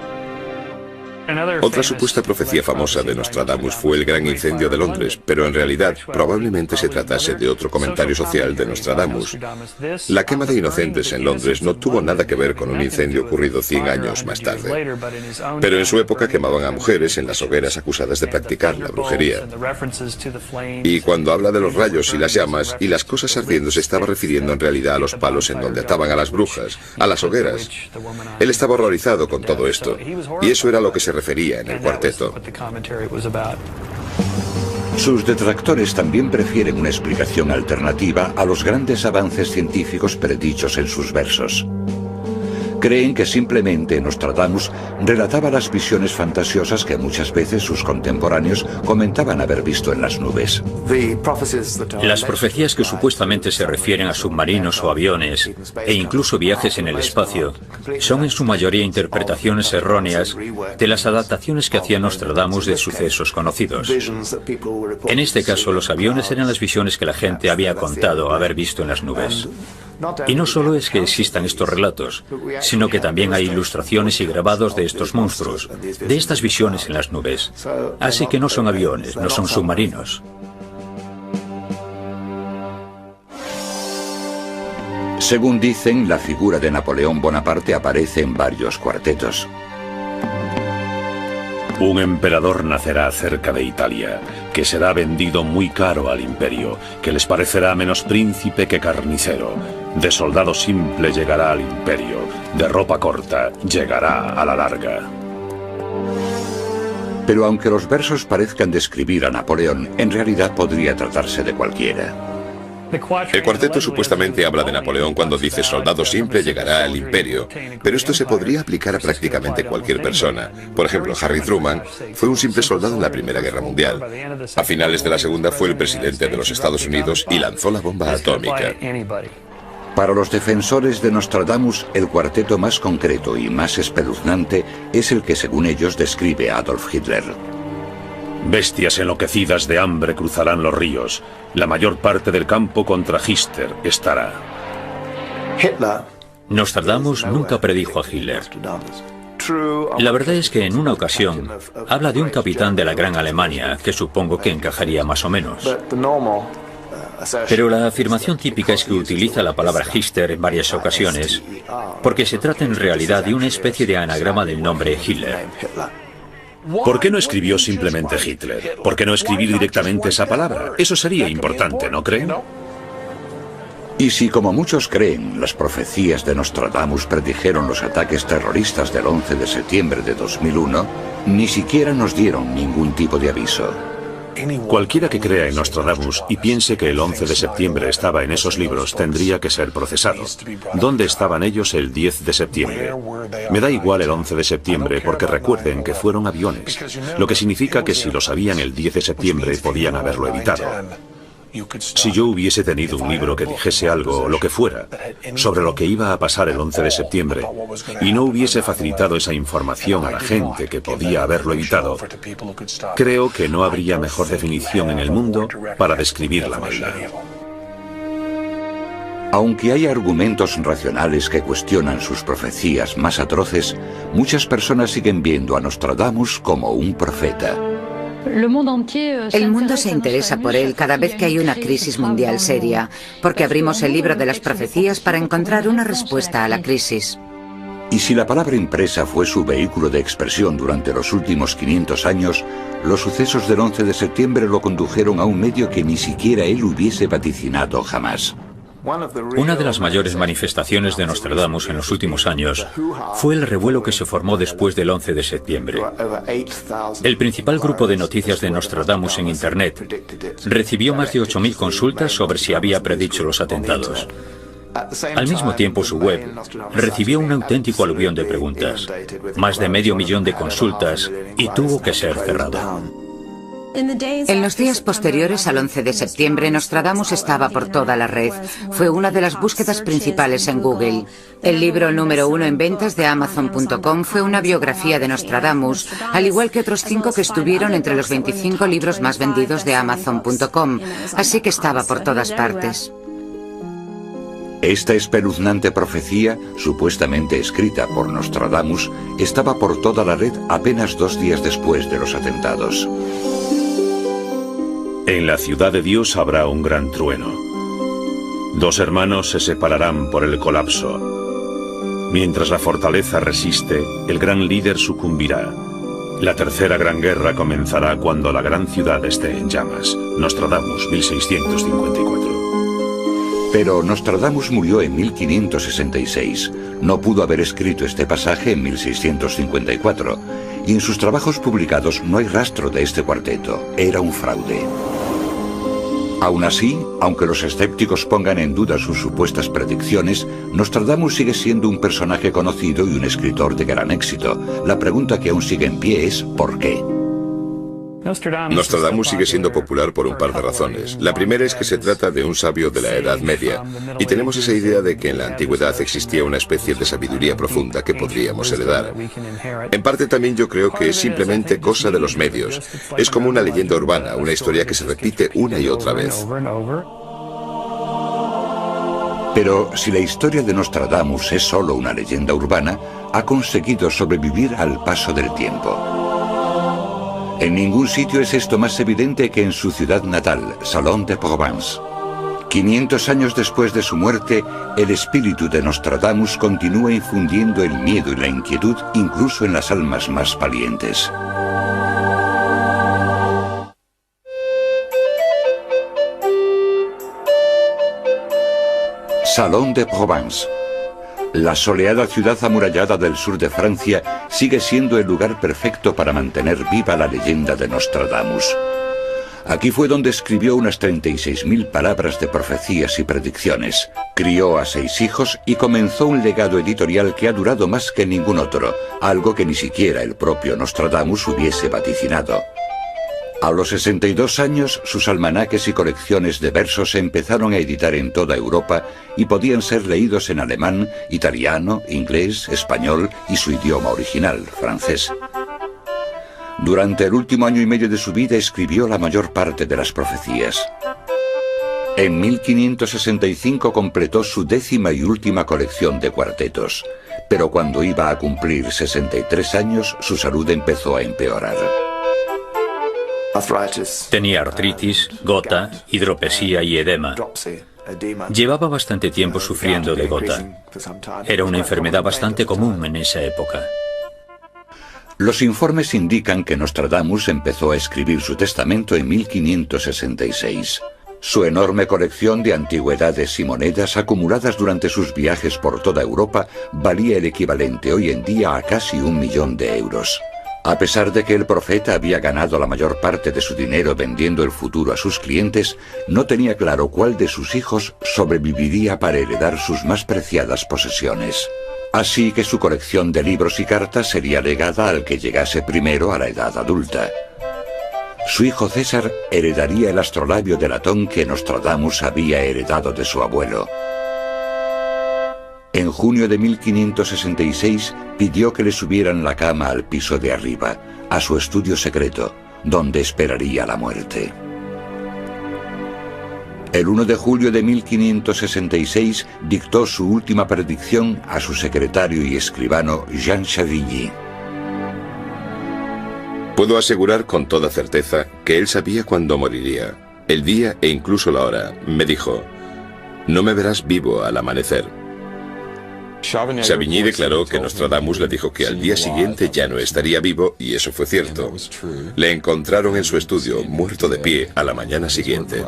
Otra supuesta profecía famosa de Nostradamus fue el gran incendio de Londres, pero en realidad probablemente se tratase de otro comentario social de Nostradamus. La quema de inocentes en Londres no tuvo nada que ver con un incendio ocurrido 100 años más tarde. Pero en su época quemaban a mujeres en las hogueras acusadas de practicar la brujería. Y cuando habla de los rayos y las llamas y las cosas ardiendo, se estaba refiriendo en realidad a los palos en donde ataban a las brujas, a las hogueras. Él estaba horrorizado con todo esto, y eso era lo que se refería en el cuarteto. Sus detractores también prefieren una explicación alternativa a los grandes avances científicos predichos en sus versos. Creen que simplemente Nostradamus relataba las visiones fantasiosas que muchas veces sus contemporáneos comentaban haber visto en las nubes. Las profecías que supuestamente se refieren a submarinos o aviones, e incluso viajes en el espacio, son en su mayoría interpretaciones erróneas de las adaptaciones que hacía Nostradamus de sucesos conocidos. En este caso, los aviones eran las visiones que la gente había contado haber visto en las nubes. Y no solo es que existan estos relatos, sino que también hay ilustraciones y grabados de estos monstruos, de estas visiones en las nubes. Así que no son aviones, no son submarinos. Según dicen, la figura de Napoleón Bonaparte aparece en varios cuartetos. Un emperador nacerá cerca de Italia, que será vendido muy caro al imperio, que les parecerá menos príncipe que carnicero. De soldado simple llegará al imperio, de ropa corta llegará a la larga. Pero aunque los versos parezcan describir a Napoleón, en realidad podría tratarse de cualquiera. El cuarteto supuestamente habla de Napoleón cuando dice soldado simple llegará al imperio, pero esto se podría aplicar a prácticamente cualquier persona. Por ejemplo, Harry Truman fue un simple soldado en la Primera Guerra Mundial. A finales de la Segunda fue el presidente de los Estados Unidos y lanzó la bomba atómica. Para los defensores de Nostradamus, el cuarteto más concreto y más espeluznante es el que, según ellos, describe a Adolf Hitler. Bestias enloquecidas de hambre cruzarán los ríos. La mayor parte del campo contra Hitler estará. Nostradamus nunca predijo a Hitler. La verdad es que en una ocasión habla de un capitán de la Gran Alemania, que supongo que encajaría más o menos. Pero la afirmación típica es que utiliza la palabra Hitler en varias ocasiones, porque se trata en realidad de una especie de anagrama del nombre Hitler. ¿Por qué no escribió simplemente Hitler? ¿Por qué no escribir directamente esa palabra? Eso sería importante, ¿no creen? Y si, como muchos creen, las profecías de Nostradamus predijeron los ataques terroristas del 11 de septiembre de 2001, ni siquiera nos dieron ningún tipo de aviso. Cualquiera que crea en Nostradamus y piense que el 11 de septiembre estaba en esos libros tendría que ser procesado. ¿Dónde estaban ellos el 10 de septiembre? Me da igual el 11 de septiembre porque recuerden que fueron aviones, lo que significa que si lo sabían el 10 de septiembre podían haberlo evitado. Si yo hubiese tenido un libro que dijese algo, lo que fuera, sobre lo que iba a pasar el 11 de septiembre, y no hubiese facilitado esa información a la gente que podía haberlo evitado, creo que no habría mejor definición en el mundo para describir la maldad. Aunque hay argumentos racionales que cuestionan sus profecías más atroces, muchas personas siguen viendo a Nostradamus como un profeta. El mundo se interesa por él cada vez que hay una crisis mundial seria, porque abrimos el libro de las profecías para encontrar una respuesta a la crisis. Y si la palabra impresa fue su vehículo de expresión durante los últimos 500 años, los sucesos del 11 de septiembre lo condujeron a un medio que ni siquiera él hubiese vaticinado jamás. Una de las mayores manifestaciones de Nostradamus en los últimos años fue el revuelo que se formó después del 11 de septiembre. El principal grupo de noticias de Nostradamus en Internet recibió más de 8.000 consultas sobre si había predicho los atentados. Al mismo tiempo, su web recibió un auténtico aluvión de preguntas, más de 500.000 de consultas, y tuvo que ser cerrado. En los días posteriores al 11 de septiembre, Nostradamus estaba por toda la red. Fue una de las búsquedas principales en Google. El libro número 1 en ventas de Amazon.com fue una biografía de Nostradamus, al igual que otros 5 que estuvieron entre los 25 libros más vendidos de Amazon.com, así que estaba por todas partes. Esta espeluznante profecía, supuestamente escrita por Nostradamus, estaba por toda la red apenas 2 días después de los atentados. En la ciudad de Dios habrá un gran trueno. 2 hermanos se separarán por el colapso. Mientras la fortaleza resiste, el gran líder sucumbirá. La tercera gran guerra comenzará cuando la gran ciudad esté en llamas. Nostradamus, 1654. Pero Nostradamus murió en 1566. No pudo haber escrito este pasaje en 1654. Y en sus trabajos publicados no hay rastro de este cuarteto. Era un fraude. Aún así, aunque los escépticos pongan en duda sus supuestas predicciones, Nostradamus sigue siendo un personaje conocido y un escritor de gran éxito. La pregunta que aún sigue en pie es ¿por qué? Nostradamus sigue siendo popular por un par de razones. La primera es que se trata de un sabio de la Edad Media, y tenemos esa idea de que en la antigüedad existía una especie de sabiduría profunda que podríamos heredar. En parte también yo creo que es simplemente cosa de los medios. Es como una leyenda urbana, una historia que se repite una y otra vez. Pero si la historia de Nostradamus es solo una leyenda urbana, ha conseguido sobrevivir al paso del tiempo. En ningún sitio es esto más evidente que en su ciudad natal, Salon de Provence. 500 años después de su muerte, el espíritu de Nostradamus continúa infundiendo el miedo y la inquietud incluso en las almas más valientes. Salon de Provence. La soleada ciudad amurallada del sur de Francia sigue siendo el lugar perfecto para mantener viva la leyenda de Nostradamus. Aquí fue donde escribió unas 36.000 palabras de profecías y predicciones. Crió a 6 hijos y comenzó un legado editorial que ha durado más que ningún otro, algo que ni siquiera el propio Nostradamus hubiese vaticinado. A los 62 años, sus almanaques y colecciones de versos se empezaron a editar en toda Europa y podían ser leídos en alemán, italiano, inglés, español y su idioma original, francés. Durante el último año y medio de su vida escribió la mayor parte de las profecías. En 1565 completó su 10ª y última colección de cuartetos, pero cuando iba a cumplir 63 años, su salud empezó a empeorar. Tenía artritis, gota, hidropesía y edema. Llevaba bastante tiempo sufriendo de gota. Era una enfermedad bastante común en esa época. Los informes indican que Nostradamus empezó a escribir su testamento en 1566. Su enorme colección de antigüedades y monedas acumuladas durante sus viajes por toda Europa valía el equivalente hoy en día a casi 1 millón de euros. A pesar de que el profeta había ganado la mayor parte de su dinero vendiendo el futuro a sus clientes, no tenía claro cuál de sus hijos sobreviviría para heredar sus más preciadas posesiones. Así que su colección de libros y cartas sería legada al que llegase primero a la edad adulta. Su hijo César heredaría el astrolabio de latón que Nostradamus había heredado de su abuelo. En junio de 1566 pidió que le subieran la cama al piso de arriba, a su estudio secreto, donde esperaría la muerte. El 1 de julio de 1566 dictó su última predicción a su secretario y escribano Jean Chavigny. Puedo asegurar con toda certeza que él sabía cuándo moriría, el día e incluso la hora. Me dijo: no me verás vivo al amanecer. Chavigny declaró que Nostradamus le dijo que al día siguiente ya no estaría vivo, y eso fue cierto. Le encontraron en su estudio, muerto de pie, a la mañana siguiente.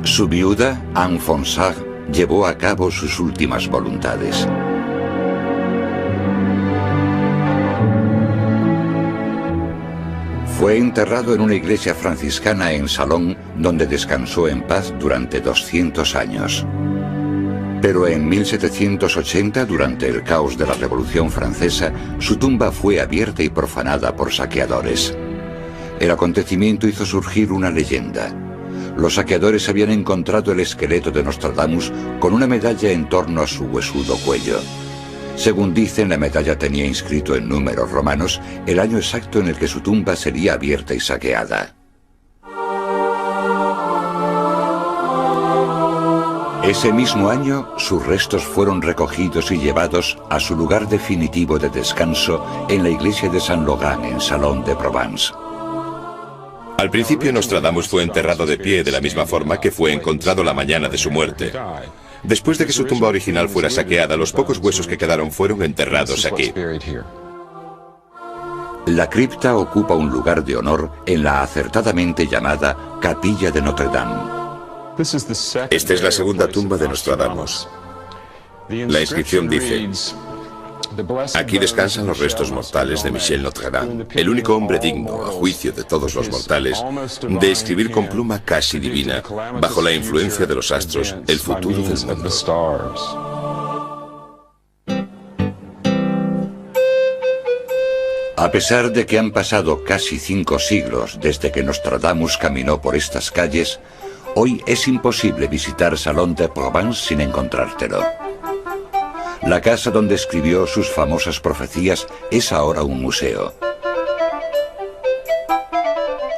Su viuda, Anne Fonsard, llevó a cabo sus últimas voluntades. Fue enterrado en una iglesia franciscana en Salon, donde descansó en paz durante 200 años. Pero en 1780, durante el caos de la Revolución Francesa, su tumba fue abierta y profanada por saqueadores. El acontecimiento hizo surgir una leyenda. Los saqueadores habían encontrado el esqueleto de Nostradamus con una medalla en torno a su huesudo cuello. Según dicen, la medalla tenía inscrito en números romanos el año exacto en el que su tumba sería abierta y saqueada. Ese mismo año, sus restos fueron recogidos y llevados a su lugar definitivo de descanso en la iglesia de Saint-Laurent, en Salon de Provence. Al principio, Nostradamus fue enterrado de pie de la misma forma que fue encontrado la mañana de su muerte. Después de que su tumba original fuera saqueada, los pocos huesos que quedaron fueron enterrados aquí. La cripta ocupa un lugar de honor en la acertadamente llamada Capilla de Notre Dame. Esta es la segunda tumba de Nostradamus. La inscripción dice: aquí descansan los restos mortales de Michel Notre-Dame, el único hombre digno, a juicio de todos los mortales, de escribir con pluma casi divina, bajo la influencia de los astros, el futuro del mundo. A pesar de que han pasado casi 5 siglos desde que Nostradamus caminó por estas calles, hoy es imposible visitar Salon de Provence sin encontrártelo. La casa donde escribió sus famosas profecías es ahora un museo.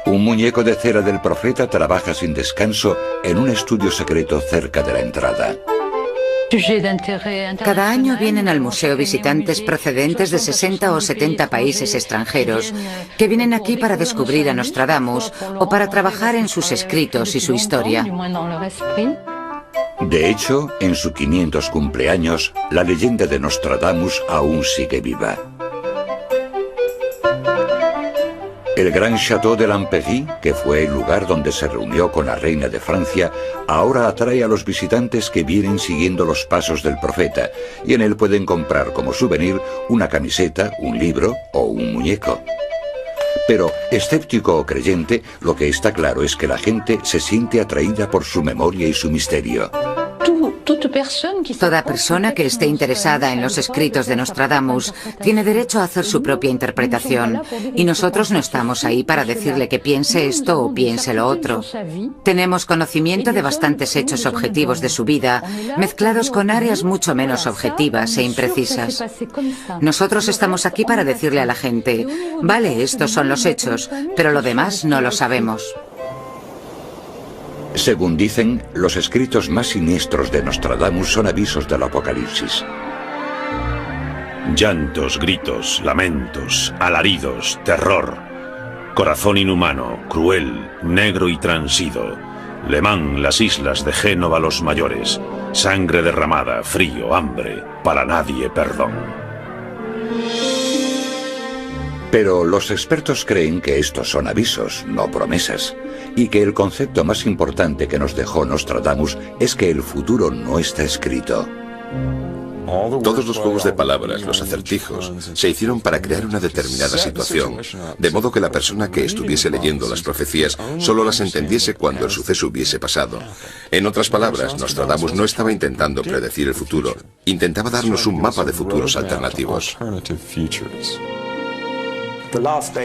Un muñeco de cera del profeta trabaja sin descanso en un estudio secreto cerca de la entrada. Cada año vienen al museo visitantes procedentes de 60 o 70 países extranjeros que vienen aquí para descubrir a Nostradamus o para trabajar en sus escritos y su historia. De hecho, en su 500 cumpleaños, la leyenda de Nostradamus aún sigue viva. El gran Château de l'Empéry, que fue el lugar donde se reunió con la reina de Francia, ahora atrae a los visitantes que vienen siguiendo los pasos del profeta, y en él pueden comprar como souvenir una camiseta, un libro o un muñeco. Pero, escéptico o creyente, lo que está claro es que la gente se siente atraída por su memoria y su misterio. Toda persona que esté interesada en los escritos de Nostradamus tiene derecho a hacer su propia interpretación, y nosotros no estamos ahí para decirle que piense esto o piense lo otro. Tenemos conocimiento de bastantes hechos objetivos de su vida, mezclados con áreas mucho menos objetivas e imprecisas. Nosotros estamos aquí para decirle a la gente: vale, estos son los hechos, pero lo demás no lo sabemos. Según dicen, los escritos más siniestros de Nostradamus son avisos del apocalipsis. Llantos, gritos, lamentos, alaridos, terror. Corazón inhumano, cruel, negro y transido. Le Mans, las islas de Génova, los mayores. Sangre derramada, frío, hambre, para nadie perdón. Pero los expertos creen que estos son avisos, no promesas, y que el concepto más importante que nos dejó Nostradamus es que el futuro no está escrito. Todos los juegos de palabras, los acertijos, se hicieron para crear una determinada situación, de modo que la persona que estuviese leyendo las profecías solo las entendiese cuando el suceso hubiese pasado. En otras palabras, Nostradamus no estaba intentando predecir el futuro, intentaba darnos un mapa de futuros alternativos.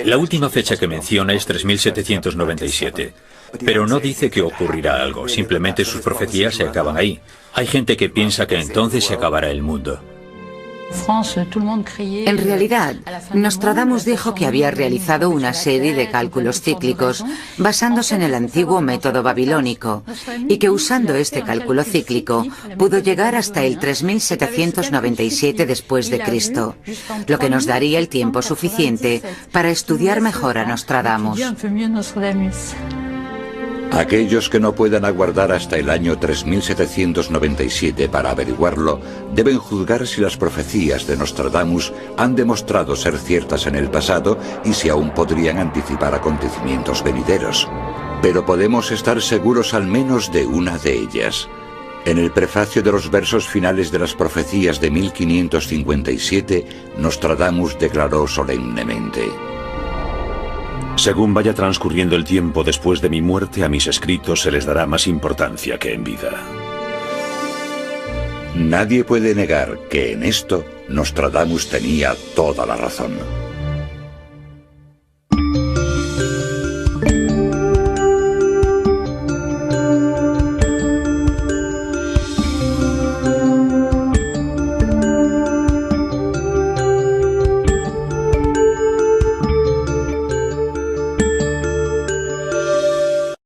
La última fecha que menciona es 3797. Pero no dice que ocurrirá algo, simplemente sus profecías se acaban ahí. Hay gente que piensa que entonces se acabará el mundo. En realidad, Nostradamus dijo que había realizado una serie de cálculos cíclicos basándose en el antiguo método babilónico y que usando este cálculo cíclico pudo llegar hasta el 3797 después de Cristo, lo que nos daría el tiempo suficiente para estudiar mejor a Nostradamus. Aquellos que no puedan aguardar hasta el año 3797 para averiguarlo, deben juzgar si las profecías de Nostradamus han demostrado ser ciertas en el pasado y si aún podrían anticipar acontecimientos venideros. Pero podemos estar seguros al menos de una de ellas. En el prefacio de los versos finales de las profecías de 1557, Nostradamus declaró solemnemente: según vaya transcurriendo el tiempo después de mi muerte, a mis escritos se les dará más importancia que en vida. Nadie puede negar que en esto Nostradamus tenía toda la razón.